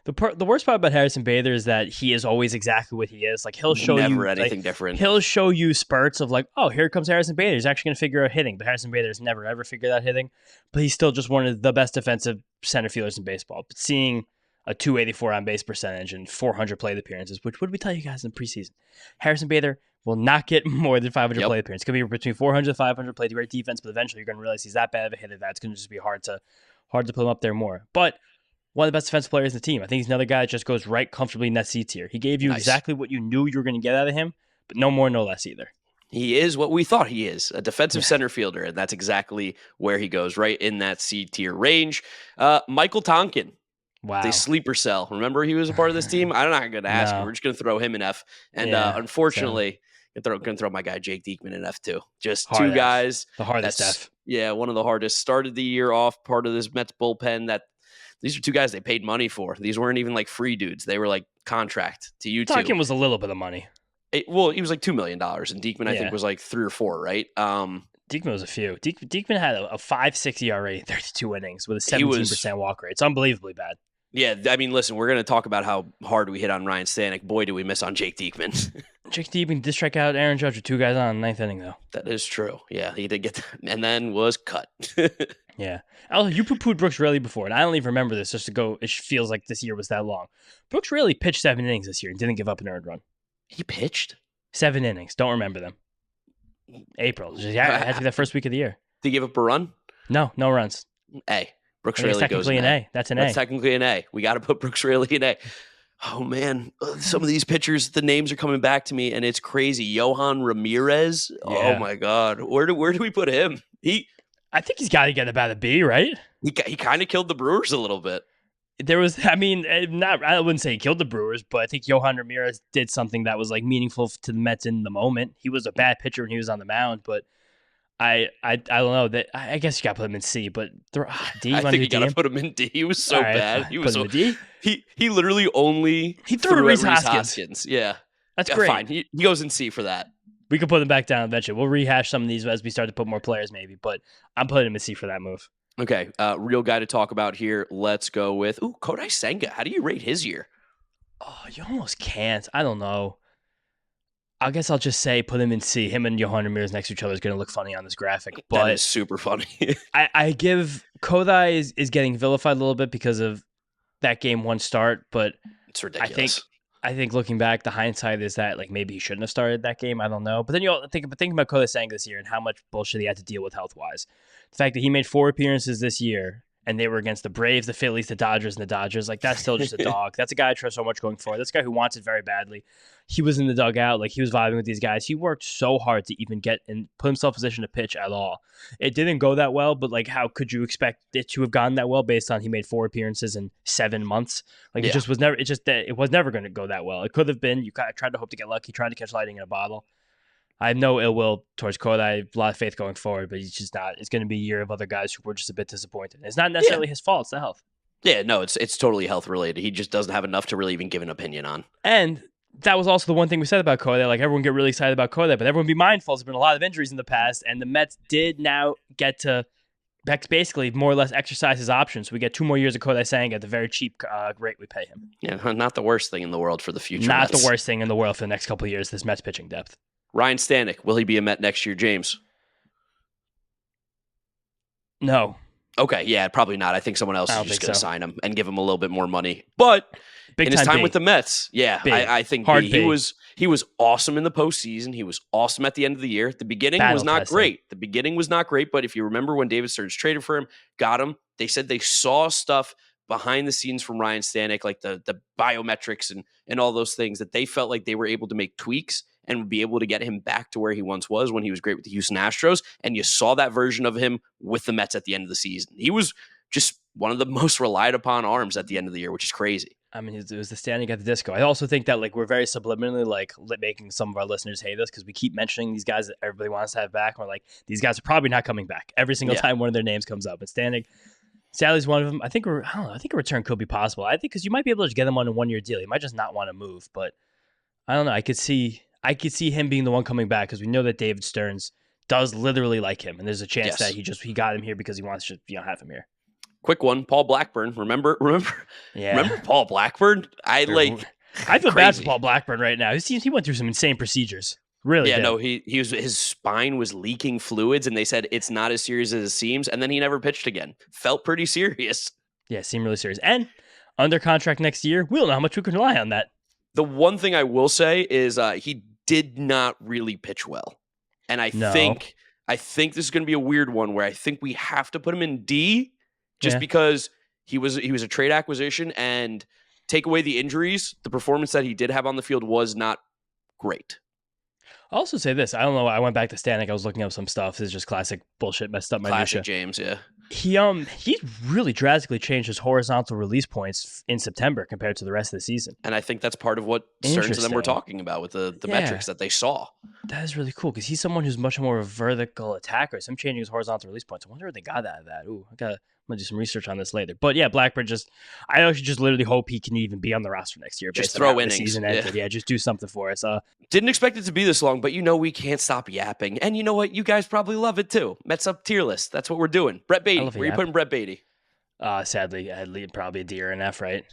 S2: The worst part about Harrison Bader is that he is always exactly what he is. Like he'll show
S1: Never
S2: you
S1: anything different.
S2: He'll show you spurts of like, oh, here comes Harrison Bader. He's actually going to figure out hitting. But Harrison Bader's never ever figured out hitting. But he's still just one of the best defensive center fielders in baseball. But seeing a 284 on base percentage and 400 plate appearances, which what did we tell you guys in preseason? Harrison Bader will not get more than 500 plate appearances. It's going to be between 400 and 500 plate, great defense, but eventually you're going to realize he's that bad of a hitter that it's going to just be hard to put him up there more. But one of the best defensive players in the team. I think he's another guy that just goes right comfortably in that C tier. He gave you exactly what you knew you were going to get out of him, but no more, no less either.
S1: He is what we thought he is, a defensive center fielder, and that's exactly where he goes, right in that C tier range. Michael Tonkin.
S2: Wow.
S1: The sleeper cell. Remember he was a part of this team? I'm not going to ask you. We're just going to throw him in F. And unfortunately, going to throw my guy Jake Diekman in F too. Just two guys.
S2: The hardest F.
S1: Yeah, one of the hardest. Started the year off part of this Mets bullpen. These are two guys they paid money for. These weren't even like free dudes. They were like contract to you two.
S2: Tonkin was a little bit of money.
S1: He was like $2 million, and Diekman I think was like 3 or 4, right?
S2: Diekman was a few. Diekman had a 5.6 ERA in 32 innings with a 17% walk rate. It's unbelievably bad.
S1: Yeah, I mean, listen, we're going to talk about how hard we hit on Ryan Stanek. Boy, do we miss on Jake Diekman.
S2: Jake Diekman did strike out Aaron Judge with 2 guys on in the 9th inning, though.
S1: That is true. Yeah, he did get that, and then was cut.
S2: Yeah. You poo-pooed Brooks Raley before, and I don't even remember this just to go, it feels like this year was that long. Brooks Raley pitched 7 innings this year and didn't give up an earned run.
S1: He pitched?
S2: 7 innings. Don't remember them. April. Yeah, it had to be that first week of the year.
S1: Did he give up a run?
S2: No runs.
S1: A. Brooks Raley goes in
S2: an A. That's an A.
S1: That's technically an A. We got to put Brooks Raley in A. Oh, man. Some of these pitchers, the names are coming back to me, and it's crazy. Johan Ramirez. Yeah. Oh, my God. Where do we put him?
S2: I think he's got to get about a B, right?
S1: He kind of killed the Brewers a little bit.
S2: I wouldn't say he killed the Brewers, but I think Johan Ramirez did something that was like meaningful to the Mets in the moment. He was a bad pitcher when he was on the mound, but I don't know that. I guess you got to put him in C, but D.
S1: I think you got to put him in D. He was so bad. He was
S2: so D.
S1: He literally only
S2: threw to Rhys Hoskins.
S1: Yeah,
S2: that's great.
S1: Fine. He goes in C for that.
S2: We could put him back down eventually. We'll rehash some of these as we start to put more players, maybe. But I'm putting him in C for that move.
S1: Okay, real guy to talk about here. Let's go with Kodai Senga. How do you rate his year?
S2: Oh, you almost can't. I don't know. I guess I'll just say put him in C. Him and Johan Ramirez next to each other is going to look funny on this graphic. But
S1: that is super funny.
S2: I give Kodai is getting vilified a little bit because of that game 1 start, but
S1: it's ridiculous.
S2: I think looking back, the hindsight is that like maybe he shouldn't have started that game. I don't know. But then you think about Kodai Senga this year and how much bullshit he had to deal with health-wise. The fact that he made 4 appearances this year and they were against the Braves, the Phillies, the Dodgers, and the Dodgers. Like, that's still just a dog. That's a guy I trust so much going forward. That's a guy who wants it very badly. He was in the dugout. Like, he was vibing with these guys. He worked so hard to even get and put himself in position to pitch at all. It didn't go that well, but, like, how could you expect it to have gone that well based on he made 4 appearances in 7 months? Like, it was never going to go that well. It could have been. You tried to hope to get lucky, tried to catch lightning in a bottle. I have no ill will towards Kodai. I have a lot of faith going forward, but he's just not. It's going to be a year of other guys who were just a bit disappointed. It's not necessarily his fault. It's the health. Yeah,
S1: no, it's totally health related. He just doesn't have enough to really even give an opinion on.
S2: And that was also the one thing we said about Kodai. Like, everyone get really excited about Kodai, but everyone be mindful. There's been a lot of injuries in the past, and the Mets did now get to basically more or less exercise his options. So we get 2 more years of Kodai Senga at the very cheap rate we pay him.
S1: Yeah, not the worst thing in the world for the future
S2: Not
S1: Mets.
S2: The worst thing in the world for the next couple of years, this Mets pitching depth.
S1: Ryan Stanek, will he be a Met next year, James?
S2: No.
S1: Okay, yeah, probably not. I think someone else is just going to sign him and give him a little bit more money. But in his time with the Mets, I think he was awesome in the postseason. He was awesome at the end of the year. The beginning was not great. But if you remember when David Stearns traded for him, got him, they said they saw stuff behind the scenes from Ryan Stanek, like the biometrics and all those things, that they felt like they were able to make tweaks and would be able to get him back to where he once was when he was great with the Houston Astros. And you saw that version of him with the Mets at the end of the season. He was just one of the most relied upon arms at the end of the year, which is crazy.
S2: I mean, it was the Stanek at the disco. I also think that, like, we're very subliminally, like, making some of our listeners hate us because we keep mentioning these guys that everybody wants to have back. We're like, these guys are probably not coming back every single time one of their names comes up. And Stanek, Sally's one of them. I think a return could be possible. I think because you might be able to get him on a 1-year deal. He might just not want to move, but I don't know. I could see I could see him being the one coming back because we know that David Stearns does literally like him, and there's a chance that he got him here because he wants to have him here.
S1: Quick one, Paul Blackburn. Remember Paul Blackburn? I
S2: feel bad for Paul Blackburn right now. He went through some insane procedures. Really?
S1: Yeah,
S2: did.
S1: no, his spine was leaking fluids, and they said it's not as serious as it seems. And then he never pitched again. Felt pretty serious.
S2: Yeah, seemed really serious. And under contract next year, we don't know how much we can rely on that.
S1: The one thing I will say is he did not really pitch well, and I think this is going to be a weird one where I think we have to put him in D. Just because he was a trade acquisition, and take away the injuries, the performance that he did have on the field was not great.
S2: I'll also say this. I don't know. I went back to Stanek. I was looking up some stuff. This is just classic bullshit, messed up my
S1: Classic James, yeah.
S2: He really drastically changed his horizontal release points in September compared to the rest of the season.
S1: And I think that's part of what Stearns and them were talking about with the metrics that they saw.
S2: That is really cool because he's someone who's much more of a vertical attacker. So I'm changing his horizontal release points. I wonder where they got out of that. Ooh, I'm gonna do some research on this later. But yeah, Blackburn I actually just literally hope he can even be on the roster next year.
S1: Just throw innings.
S2: The season ended. Yeah, just do something for us.
S1: Didn't expect it to be this long, but we can't stop yapping. And you know what? You guys probably love it too. Mets Up tier list. That's what we're doing. Brett Baty. Where are you putting Brett Baty?
S2: Sadly, I'd lead probably a D or an F, right?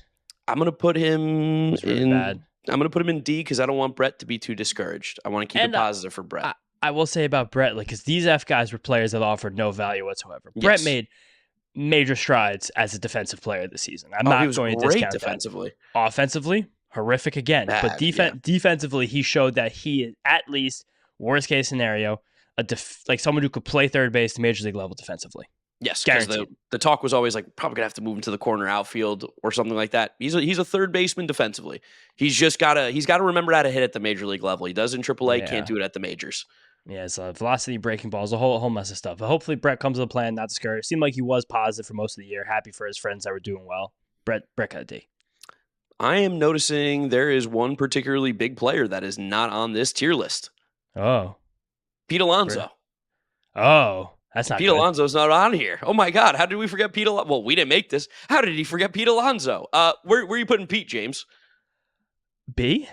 S1: I'm gonna put him
S2: really bad.
S1: I'm gonna put him in D because I don't want Brett to be too discouraged. I want to keep it positive for Brett.
S2: I will say about Brett, because these F guys were players that offered no value whatsoever. Yes. Brett made major strides as a defensive player this season. I'm not going to discount
S1: defensively.
S2: That. Offensively, horrific again.
S1: Bad,
S2: but defensively, he showed that he, at least, worst case scenario, someone who could play third base to major league level defensively.
S1: Yes, because the talk was always probably gonna have to move him to the corner outfield or something like that. He's a third baseman defensively. He's got to remember how to hit at the major league level. He does in AAA, can't do it at the majors.
S2: Yeah, it's velocity, breaking balls, a whole mess of stuff. But hopefully Brett comes to the plan, not discouraged. Seemed like he was positive for most of the year. Happy for his friends that were doing well. Brett got a D.
S1: I am noticing there is one particularly big player that is not on this tier list.
S2: Oh.
S1: Pete Alonso.
S2: Oh, that's not
S1: Pete
S2: good.
S1: Alonso's not on here. Oh my God, how did we forget Pete Alonso? Well, we didn't make this. How did he forget Pete Alonso? Where are you putting Pete, James?
S2: B?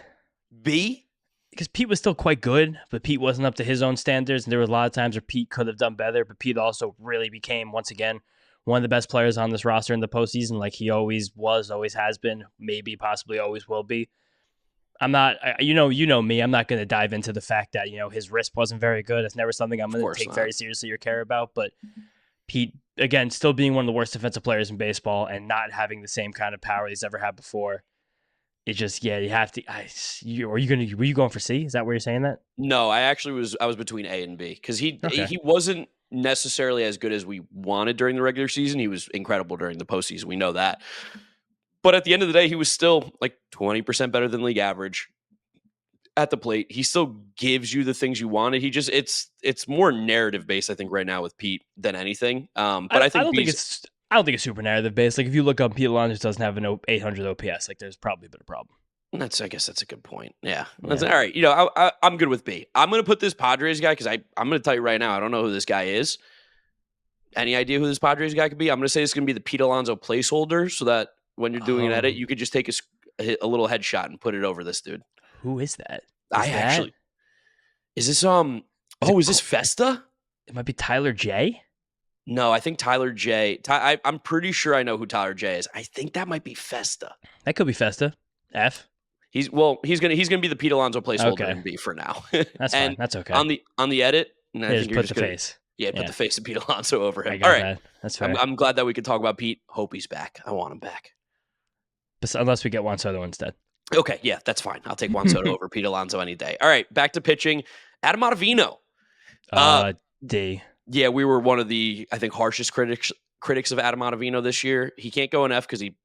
S2: Because Pete was still quite good, but Pete wasn't up to his own standards, and there were a lot of times where Pete could have done better, but Pete also really became, once again, one of the best players on this roster in the postseason, like he always was, always has been, maybe, possibly always will be. I'm not, you know me, I'm not going to dive into the fact that, his wrist wasn't very good. It's never something I'm going to take very seriously or care about, but Pete, again, still being one of the worst defensive players in baseball and not having the same kind of power he's ever had before. It just, you have to. Were you going for C? Is that where you're saying that?
S1: No, I was between A and B because he wasn't necessarily as good as we wanted during the regular season. He was incredible during the postseason. We know that. But at the end of the day, he was still 20% better than league average at the plate. He still gives you the things you wanted. It's more narrative based, I think, right now with Pete than anything. But I don't think it's
S2: super narrative based. If you look up Pete Alonso doesn't have an 800 OPS, there's probably been a problem.
S1: I guess that's a good point. Yeah. All right. I'm good with B. I'm going to put this Padres guy because I'm going to tell you right now, I don't know who this guy is. Any idea who this Padres guy could be? I'm going to say it's going to be the Pete Alonso placeholder so that when you're doing an edit, you could just take a little headshot and put it over this dude.
S2: Who is that?
S1: Is this Festa?
S2: It might be Tyler J.
S1: No, I think Tyler J. I'm pretty sure I know who Tyler J is. I think that might be Festa.
S2: That could be Festa. F.
S1: He's gonna be the Pete Alonso placeholder in B for now.
S2: That's fine. That's okay.
S1: On the edit,
S2: and I think you're just put the face.
S1: Yeah, put the face of Pete Alonso over him.
S2: All right, that. That's fair.
S1: I'm glad that we could talk about Pete. Hope he's back. I want him back.
S2: Unless we get Juan Soto instead.
S1: Okay, yeah, that's fine. I'll take Juan Soto over Pete Alonso any day. All right, back to pitching. Adam Ottavino.
S2: D.
S1: Yeah, we were one of the, I think, harshest critics of Adam Ottavino this year. He can't go an F because he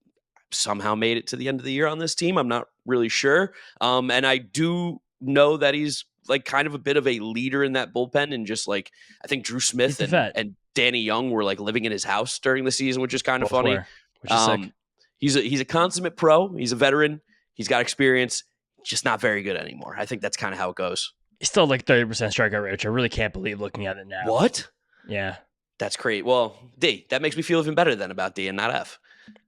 S1: somehow made it to the end of the year on this team. I'm not really sure. And I do know that he's kind of a bit of a leader in that bullpen, and just I think Drew Smith and Danny Young were living in his house during the season, which is kind of funny.
S2: Which is sick.
S1: He's a consummate pro. He's a veteran. He's got experience. Just not very good anymore. I think that's kind of how it goes.
S2: He's still 30% strikeout rate, which I really can't believe looking at it now.
S1: What?
S2: Yeah.
S1: That's great. Well, D. That makes me feel even better than about D and not F.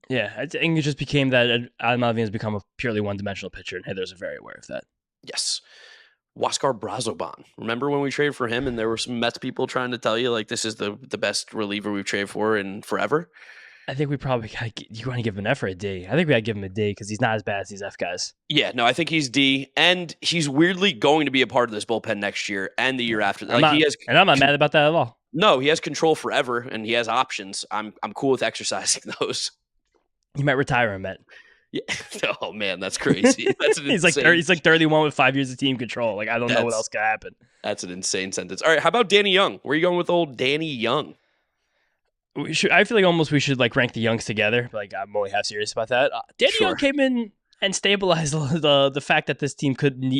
S2: Yeah, I think it just became that Adam Ottavino has become a purely one-dimensional pitcher, and Hitters are very aware of that.
S1: Yes. Huascar Brazoban. Remember when we traded for him and there were some Mets people trying to tell you like this is the best reliever we've traded for in forever?
S2: I think we probably you want to give him an F or a D. I think we got to give him a D because he's not as bad as these F guys.
S1: Yeah, no, I think he's D, and he's weirdly going to be a part of this bullpen next year and the year after.
S2: I'm not mad about that at all.
S1: No, he has control forever and he has options. I'm cool with exercising those.
S2: He might retire him, Met.
S1: Yeah. Oh man, that's crazy. That's an
S2: he's
S1: insane.
S2: He's like 31 with 5 years of team control. Like I don't know what else could happen.
S1: That's an insane sentence. All right, how about Danny Young? Where are you going with old Danny Young?
S2: I feel like almost we should like rank the Youngs together. Like I'm only half serious about that. Danny Young came in and stabilized the fact that this team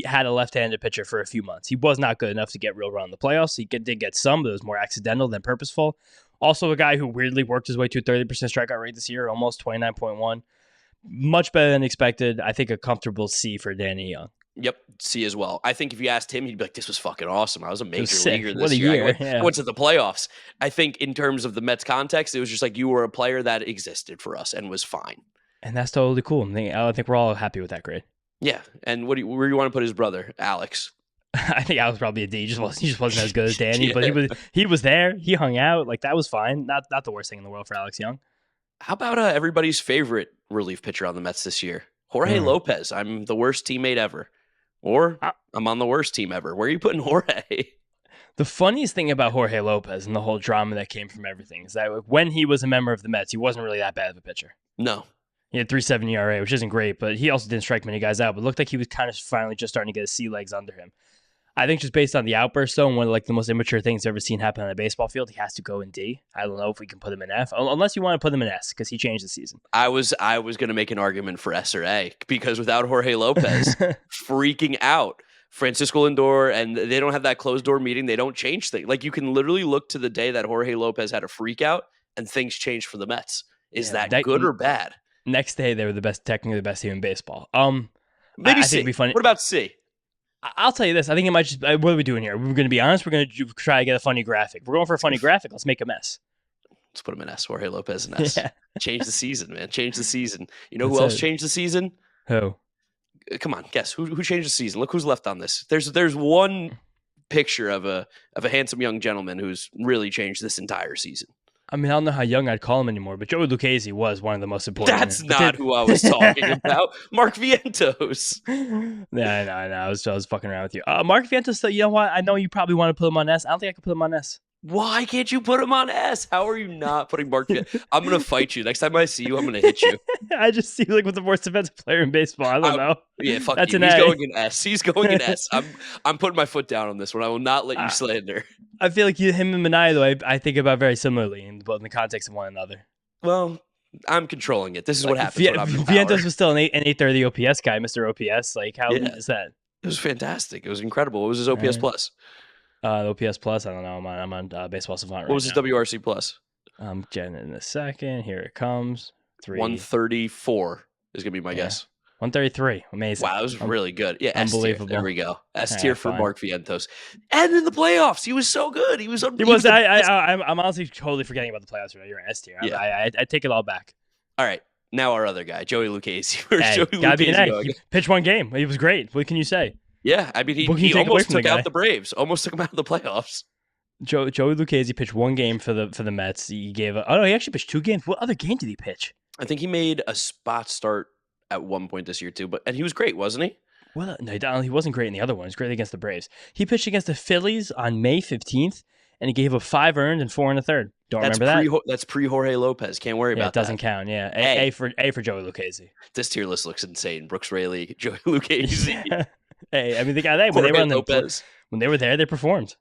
S2: had a left-handed pitcher for a few months. He was not good enough to get real run in the playoffs. He did get some, but it was more accidental than purposeful. Also, a guy who weirdly worked his way to a 30% strikeout rate this year, almost 29.1. Much better than expected. I think a comfortable C for Danny Young.
S1: Yep, C as well. I think if you asked him, he'd be like, this was fucking awesome. I was a major leaguer
S2: this
S1: year.
S2: Year.
S1: I went to the playoffs. I think in terms of the Mets context, it was just like you were a player that existed for us and was fine.
S2: And that's totally cool. I think we're all happy with that grade.
S1: Yeah. And where do you want to put his brother, Alex?
S2: I think Alex probably a D. He just wasn't as good as Danny, but he was there. He hung out. Like that was fine. Not the worst thing in the world for Alex Young.
S1: How about everybody's favorite relief pitcher on the Mets this year? Jorge Lopez. I'm the worst teammate ever. Or I'm on the worst team ever. Where are you putting Jorge?
S2: The funniest thing about Jorge Lopez and the whole drama that came from everything is that when he was a member of the Mets, he wasn't really that bad of a pitcher.
S1: No.
S2: He had 3.7 ERA, which isn't great, but he also didn't strike many guys out. But it looked like he was kind of finally just starting to get his sea legs under him. I think just based on the outburst, though, and one of like the most immature things I've ever seen happen on a baseball field, he has to go in D. I don't know if we can put him in F, unless you want to put him in S because he changed the season.
S1: I was going to make an argument for S or A because without Jorge Lopez freaking out, Francisco Lindor, and they don't have that closed door meeting. They don't change things. Like you can literally look to the day that Jorge Lopez had a freak out and things changed for the Mets. Is that good or bad?
S2: Next day, they were technically the best team in baseball.
S1: Maybe
S2: I
S1: C.
S2: think it'd be funny.
S1: What about C?
S2: I'll tell you this. I think it might just. What are we doing here? We're going to be honest. We're going to try to get a funny graphic. We're going for a funny graphic. Let's make a mess.
S1: Let's put him in S. Jorge Lopez in S.
S2: Yeah.
S1: Change the season, man. Change the season. You know who else changed the season?
S2: Who?
S1: Come on, guess who changed the season? Look who's left on this. There's one picture of a handsome young gentleman who's really changed this entire season.
S2: I mean, I don't know how young I'd call him anymore, but Joey Lucchese was one of the most important.
S1: That's not who I was talking about. Mark Vientos.
S2: Yeah, I know. I was fucking around with you. Mark Vientos, though, you know what? I know you probably want to put him on S. I don't think I could put him on S.
S1: Why can't you put him on S? How are you not putting Mark Vientos? I'm going to fight you. Next time I see you, I'm going to hit you.
S2: I just see you like with the worst defensive player in baseball. I don't know.
S1: Yeah, fuck
S2: That's
S1: you.
S2: He's
S1: going in S. He's going in S. I'm putting my foot down on this one. I will not let you slander.
S2: I feel like him and Manaea, though, I think about very similarly in the context of one another.
S1: Well, I'm controlling it. This is what happens when I'm in power.
S2: Vientos was still an 830 OPS guy, Mr. OPS. Like, how is that?
S1: It was fantastic. It was incredible. What was his OPS plus?
S2: OPS plus, I don't know. I'm on Baseball Savant right now.
S1: What was his WRC plus?
S2: I'm getting it in a second. Here it comes.
S1: 134 is going to be my guess.
S2: 133. Amazing.
S1: Wow, that was really good. Yeah,
S2: unbelievable.
S1: S-tier. There we go. S-tier for Mark Vientos. And in the playoffs, he was so good. He was
S2: I'm honestly totally forgetting about the playoffs right now. You're an S-tier.
S1: Yeah.
S2: I take it all back.
S1: All right. Now our other guy, Joey Lucchese.
S2: Gotta be an A. He pitched one game. He was great. What can you say?
S1: Yeah, I mean, he almost took out the Braves. Almost took him out of the playoffs.
S2: Joey Lucchese pitched one game for the Mets. He gave he actually pitched 2 games. What other game did he pitch?
S1: I think he made a spot start at one point this year too, and he was great, wasn't he?
S2: Well, no, he wasn't great in the other one. He was great against the Braves. He pitched against the Phillies on May 15th, and he gave up 5 earned and 4 1/3. Remember that?
S1: That's pre Jorge Lopez. Can't worry about that.
S2: It doesn't count. Yeah, A for Joey Lucchese.
S1: This tier list looks insane. Brooks Raley, Joey Lucchese.
S2: Hey, I mean, the guy when they were there, they performed.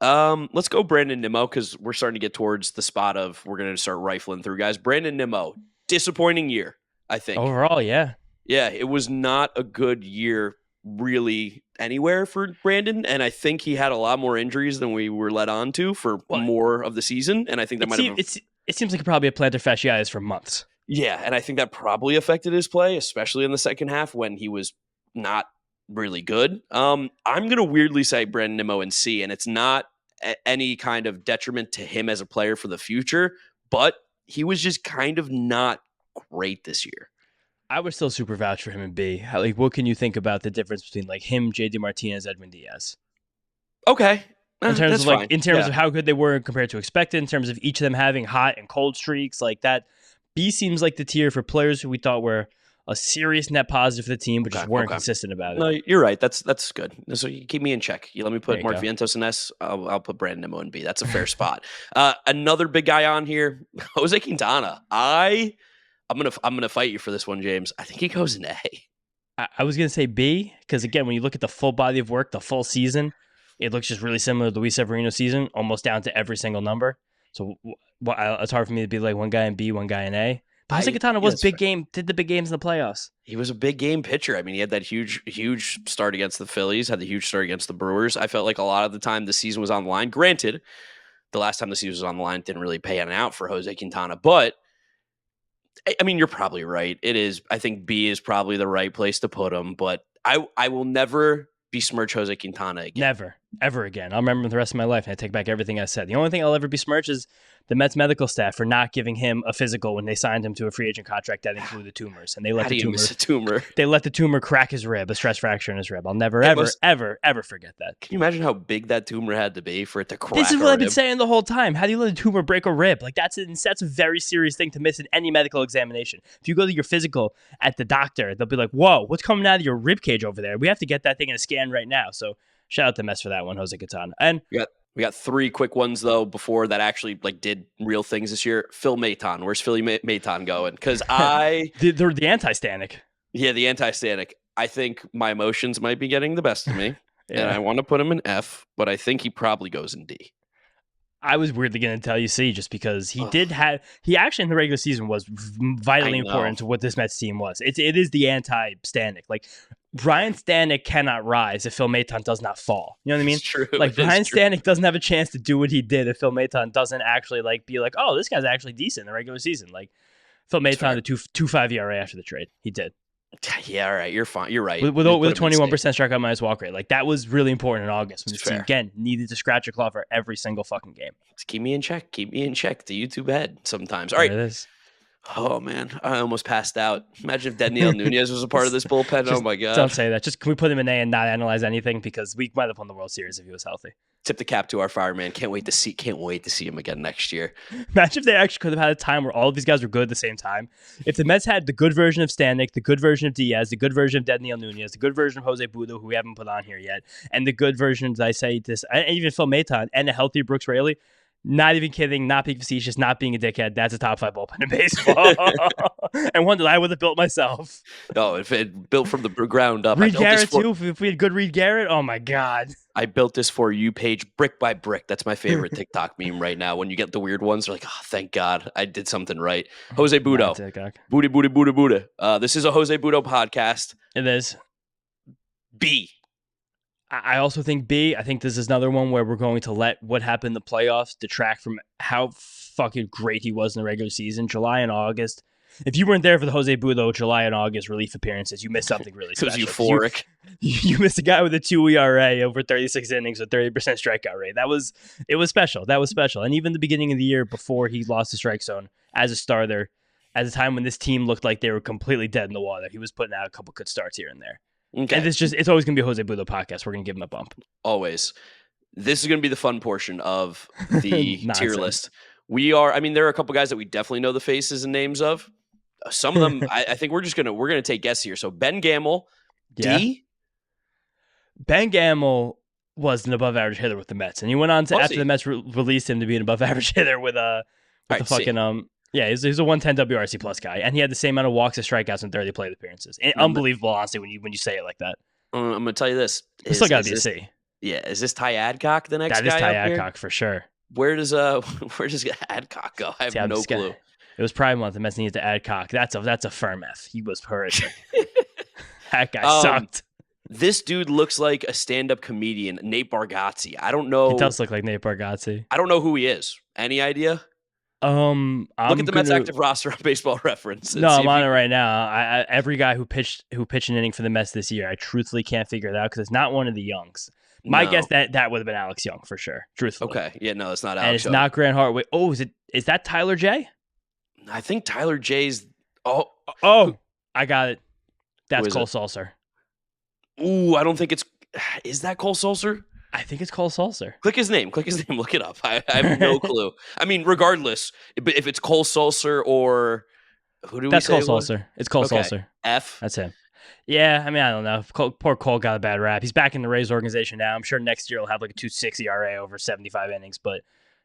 S1: Let's go Brandon Nimmo because we're starting to get towards the spot of we're going to start rifling through guys. Brandon Nimmo, disappointing year, I think.
S2: Overall, yeah.
S1: Yeah, it was not a good year really anywhere for Brandon, and I think he had a lot more injuries than we were led on to for more of the season, and I think that
S2: it seems like he probably had plantar fasciitis for months.
S1: Yeah, and I think that probably affected his play, especially in the second half when he was not really good. I'm going to weirdly say Brandon Nimmo in C, and it's not any kind of detriment to him as a player for the future, but he was just kind of not great this year.
S2: I would still super vouch for him in B. What can you think about the difference between like him, JD Martinez, Edwin Diaz?
S1: Okay.
S2: In terms
S1: That's
S2: of like,
S1: fine.
S2: in terms of how good they were compared to expected, in terms of each of them having hot and cold streaks, like that. B seems like the tier for players who we thought were a serious net positive for the team, but just weren't consistent about it.
S1: No, you're right. That's good. So you keep me in check. You let me put Mark
S2: go.
S1: Vientos in S. I'll put Brandon Nimmo in B. That's a fair spot. Another big guy on here, Jose Quintana. I'm gonna fight you for this one, James. I think he goes in A.
S2: I was gonna say B because again, when you look at the full body of work, the full season, it looks just really similar to Luis Severino's season, almost down to every single number. So it's hard for me to be like one guy in B, one guy in A. But Jose Quintana was big game, did the big games in the playoffs.
S1: He was a big game pitcher. I mean, he had that huge start against the Phillies, had the huge start against the Brewers. I felt like a lot of the time the season was on the line. Granted, the last time the season was on the line didn't really pay an out for Jose Quintana. But, I mean, you're probably right. It is. I think B is probably the right place to put him. But I will never besmirch Jose Quintana again.
S2: Never, ever again. I'll remember the rest of my life, and I take back everything I said. The only thing I'll ever besmirch is the Mets medical staff for not giving him a physical when they signed him to a free agent contract that included tumors, and they let
S1: the tumor.
S2: They let the tumor crack his rib, a stress fracture in his rib. I'll never, ever forget that.
S1: Can you imagine how big that tumor had to be for it to crack?
S2: This is what I've been saying the whole time. How do you let a tumor break a rib? Like that's a very serious thing to miss in any medical examination. If you go to your physical at the doctor, they'll be like, "Whoa, what's coming out of your rib cage over there? We have to get that thing in a scan right now." So shout out to Mets for that one, Jose Quintana. And
S1: we got three quick ones though before that actually like did real things this year. Phil Maton, where's Philly Maton going? Because
S2: the anti-Stanek.
S1: Yeah, the anti-Stanek. I think my emotions might be getting the best of me, and I want to put him in F, but I think he probably goes in D.
S2: I was weirdly going to tell you C just because he actually in the regular season was vitally important to what this Mets team was. It is the anti-Stanek. Like Brian Stanek cannot rise if Phil Maton does not fall. You know what I mean?
S1: It's true.
S2: Like Brian Stanek doesn't have a chance to do what he did if Phil Maton doesn't actually like be like, oh, this guy's actually decent in the regular season. Like Phil Maton, the 2.5 ERA after the trade, he did.
S1: Yeah, all right. You're fine. You're right.
S2: With a 21% strikeout minus walk rate. Like that was really important in August when the team again needed to scratch a claw for every single fucking game.
S1: Just keep me in check. Keep me in check. The YouTube head sometimes. All right.
S2: There it is.
S1: Oh man, I almost passed out. Imagine if Dedniel Nunez was a part of this bullpen. Oh my god!
S2: Don't say that. Just can we put him in A and not analyze anything because we might have won the World Series if he was healthy.
S1: Tip the cap to our fireman. Can't wait to see him again next year.
S2: Imagine if they actually could have had a time where all of these guys were good at the same time. If the Mets had the good version of Stanek, the good version of Diaz, the good version of Dedniel Nunez, the good version of Jose Budo, who we haven't put on here yet, and the good versions, and even Phil Maton, and a healthy Brooks Raley. Not even kidding, not being facetious, not being a dickhead. That's a top 5 bullpen in baseball. And one that I would have built myself.
S1: No, if it built from the ground up.
S2: Reed Garrett, too. If we had good Reed Garrett, oh my God.
S1: I built this for you, Paige, brick by brick. That's my favorite TikTok meme right now. When you get the weird ones, they're like, oh, thank God I did something right. Jose Budo. Booty. This is a Jose Budo podcast.
S2: It is.
S1: B.
S2: I also think B. I think this is another one where we're going to let what happened in the playoffs detract from how fucking great he was in the regular season. July and August. If you weren't there for the Jose Budo July and August relief appearances, you missed something really special.
S1: It was euphoric.
S2: You missed a guy with a 2 ERA over 36 innings with 30% strikeout rate. It was special. That was special. And even the beginning of the year before he lost the strike zone as a starter, at a time when this team looked like they were completely dead in the water, he was putting out a couple good starts here and there.
S1: Okay.
S2: And it's always going to be a Jose Budo podcast. We're going to give him a bump.
S1: Always. This is going to be the fun portion of the tier list. There are a couple guys that we definitely know the faces and names of. Some of them, I think we're going to take guesses here. So Ben Gamel, D.
S2: Ben Gamel was an above average hitter with the Mets. And he went on to, after the Mets released him, to be an above average hitter with the fucking, yeah, he's a 110 WRC plus guy, and he had the same amount of walks as strikeouts in 30 plate appearances. Unbelievable, honestly, when you say it like that.
S1: I'm going to tell you this.
S2: It's still got to be a C.
S1: Yeah, is this Ty Adcock the next guy?
S2: That is Ty Adcock for sure.
S1: Where does Adcock go? I have no clue.
S2: It was Pride Month. The Mets needed to Adcock. That's a firm F. He was horrific. That guy sucked.
S1: This dude looks like a stand-up comedian, Nate Bargatze. I don't know.
S2: He does look like Nate Bargatze.
S1: I don't know who he is. Any idea? Look at the Mets active roster on Baseball Reference.
S2: No, I'm on it right now. Every guy who pitched an inning for the Mets this year, I truthfully can't figure it out because it's not one of the Youngs. My guess that would have been Alex Young for sure. Truthfully.
S1: Okay. Yeah, no, it's not Alex.
S2: And it's
S1: Young.
S2: not Grant Hartway. Oh, is that Tyler J?
S1: I think Tyler J's.
S2: Oh. I got it. That's
S1: is
S2: Cole
S1: it?
S2: Sulser.
S1: Ooh, I don't think it's. Is that Cole Sulser?
S2: I think it's Cole Sulser.
S1: Click his name. Look it up. I have no clue. I mean, regardless, if it's Cole Sulser or who do we
S2: That's
S1: say
S2: Cole
S1: it was?
S2: Sulser. It's Cole
S1: Okay.
S2: Sulser.
S1: F.
S2: That's him. Yeah, I mean, I don't know. Poor Cole got a bad rap. He's back in the Rays organization now. I'm sure next year he'll have like a 2.6 ERA over 75 innings. But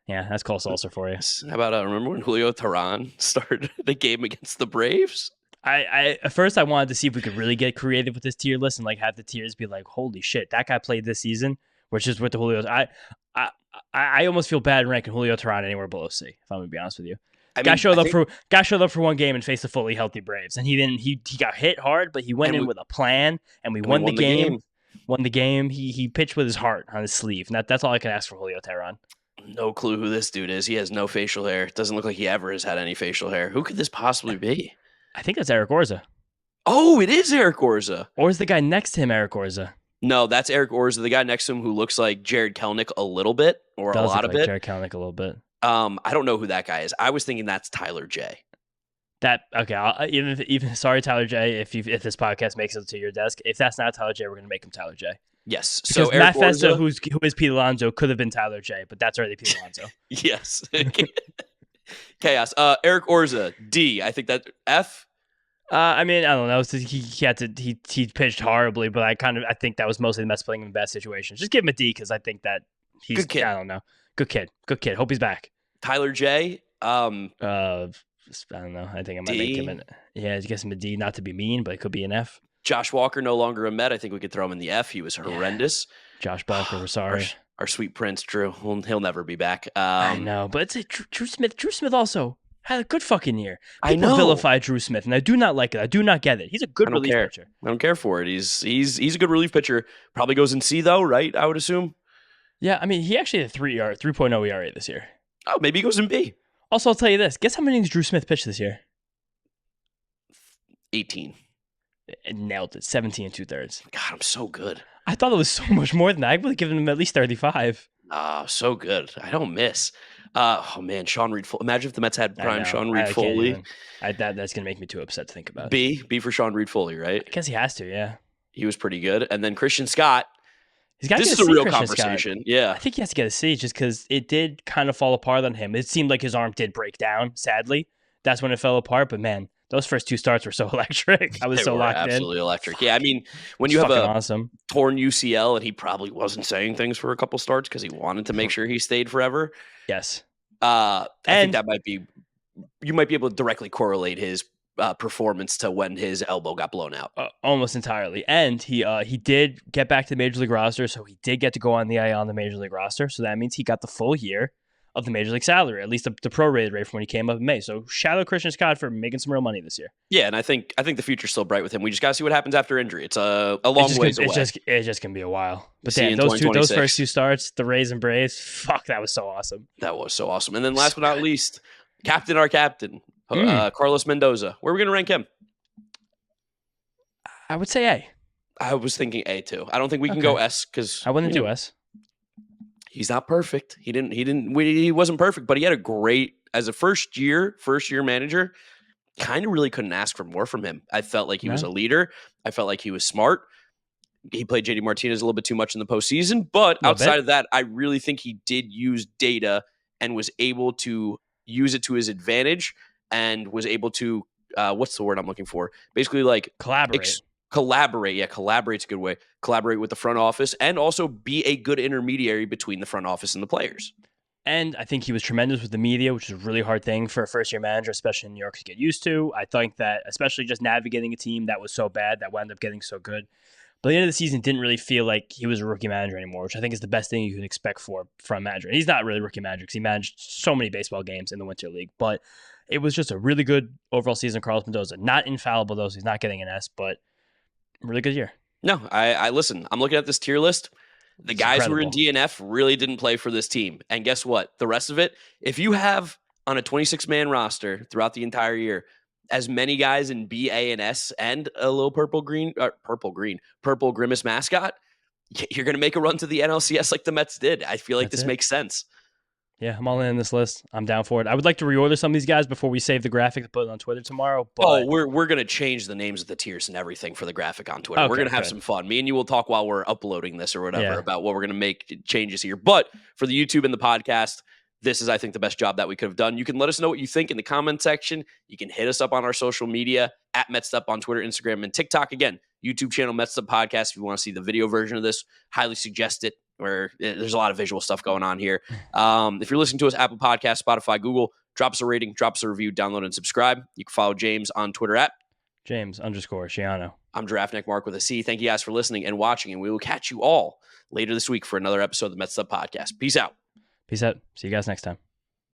S2: yeah, that's Cole Sulser for you.
S1: How about remember when Julio Teheran started the game against the Braves?
S2: I at first I wanted to see if we could really get creative with this tier list and like have the tiers be like, holy shit, that guy played this season, which is with the Julio's. I almost feel bad ranking Julio Teheran anywhere below C, if I'm gonna be honest with you. Guy showed up for one game and faced a fully healthy Braves, and he got hit hard, but he went in with a plan, and we won the game. Won the game. He pitched with his heart on his sleeve, and that's all I can ask for Julio Teheran.
S1: No clue who this dude is. He has no facial hair. Doesn't look like he ever has had any facial hair. Who could this possibly be?
S2: I think that's Eric Orza.
S1: Oh, it is Eric Orza.
S2: Or is the guy next to him Eric Orza?
S1: No, that's Eric Orza, the guy next to him who looks like Jared Kelenic a little bit, or a lot of it.
S2: Jared Kelenic a little bit.
S1: I don't know who that guy is. I was thinking that's Tyler J.
S2: Even sorry, Tyler J. If this podcast makes it to your desk, if that's not Tyler J, we're gonna make him Tyler J.
S1: Yes.
S2: Because
S1: so Eric
S2: Matt Festa,
S1: Orza,
S2: who is Pete Alonso, could have been Tyler J, but that's already Pete Alonso.
S1: Yes. Chaos. Eric Orza, D. I think that F.
S2: I mean, I don't know. He pitched horribly, but I think that was mostly the Mets playing him in bad situations. Just give him a D because I think that he's
S1: good kid.
S2: I don't know. Good kid. Hope he's back.
S1: Tyler J.
S2: I don't know. I think I might make him I guess him a D, not to be mean, but it could be an F.
S1: Josh Walker, no longer a Met. I think we could throw him in the F. He was horrendous.
S2: Josh Walker, we're sorry.
S1: Our sweet prince, Drew. He'll never be back.
S2: I know, but it's Drew Smith. Drew Smith also had a good fucking year.
S1: I know.
S2: Vilify Drew Smith, and I do not like it. I do not get it. He's a good relief pitcher.
S1: I don't care for it. He's a good relief pitcher. Probably goes in C though, right? I would assume.
S2: Yeah, I mean, he actually had a 3.0 ERA this year.
S1: Oh, maybe he goes in B.
S2: Also, I'll tell you this. Guess how many innings Drew Smith pitched this year?
S1: 18.
S2: Nailed it. 17 2/3.
S1: God, I'm so good.
S2: I thought it was so much more than that. I would have given him at least 35.
S1: So good. I don't miss. Oh man, Sean Reed. Imagine if the Mets had prime Sean Reed Foley.
S2: That's gonna make me too upset to think about.
S1: B for Sean Reed Foley, right?
S2: I guess he has to. Yeah,
S1: he was pretty good. And then Christian Scott.
S2: This
S1: is a real conversation. Yeah,
S2: I think he has to get a C just because it did kind of fall apart on him. It seemed like his arm did break down. Sadly, that's when it fell apart. But man, those first two starts were so electric. I was so locked in.
S1: Absolutely electric. Yeah, I mean, when you have a
S2: awesome
S1: torn UCL and he probably wasn't saying things for a couple starts because he wanted to make sure he stayed forever.
S2: Yes.
S1: I think that you might be able to directly correlate his performance to when his elbow got blown out.
S2: Almost entirely. And he did get back to the Major League roster, so he did get to go on the IL on the Major League roster. So that means he got the full year of the Major League salary, at least the prorated rate from when he came up in May. So shout out Christian Scott for making some real money this year.
S1: Yeah, and I think the future's still bright with him. We just got to see what happens after injury. It's a long ways away.
S2: It's just going to be a while. But damn, those first two starts, the Rays and Braves, fuck, that was so awesome.
S1: That was so awesome. And then last but not least, our captain, Carlos Mendoza. Where are we going to rank him?
S2: I would say A.
S1: I was thinking A too. I don't think we can go S because
S2: I wouldn't do S.
S1: He's not perfect. He wasn't perfect, but he had a great, as a first year manager, kind of really couldn't ask for more from him. I felt like he was a leader. I felt like he was smart. He played JD Martinez a little bit too much in the postseason, but outside of that, I really think he did use data and was able to use it to his advantage and was able to, what's the word I'm looking for? Basically like
S2: collaborate.
S1: Collaborate. Yeah, collaborate's a good way. Collaborate with the front office and also be a good intermediary between the front office and the players.
S2: And I think he was tremendous with the media, which is a really hard thing for a first-year manager, especially in New York, to get used to. I think that especially just navigating a team that was so bad that wound up getting so good. But at the end of the season, didn't really feel like he was a rookie manager anymore, which I think is the best thing you can expect from a manager. And he's not really a rookie manager because he managed so many baseball games in the Winter League. But it was just a really good overall season, Carlos Mendoza. Not infallible, though, so he's not getting an S, but really good year.
S1: No, I listen. I'm looking at this tier list. The guys who were in DNF really didn't play for this team. And guess what? The rest of it, if you have on a 26-man roster throughout the entire year, as many guys in B, A, and S and a little purple Grimace mascot, you're going to make a run to the NLCS like the Mets did. I feel like this makes sense.
S2: Yeah, I'm all in this list. I'm down for it. I would like to reorder some of these guys before we save the graphic to put it on Twitter tomorrow. But
S1: Oh, we're gonna change the names of the tiers and everything for the graphic on Twitter.
S2: Okay,
S1: We're gonna have some fun. Me and you will talk while we're uploading this or whatever about what we're gonna make changes here. But for the YouTube and the podcast, this is, I think, the best job that we could have done. You can let us know what you think in the comment section. You can hit us up on our social media at Mets'd on Twitter, Instagram, and TikTok. Again, YouTube channel Mets'd Podcast. If you want to see the video version of this, highly suggest it. Where there's a lot of visual stuff going on here. If you're listening to us, Apple Podcasts, Spotify, Google, drop us a rating, drop us a review, download and subscribe. You can follow James on Twitter at
S2: James_Shiano.
S1: I'm Draftneck Mark with a C. Thank you guys for listening and watching, and we will catch you all later this week for another episode of the Mets'd Podcast. Peace out.
S2: Peace out. See you guys next time.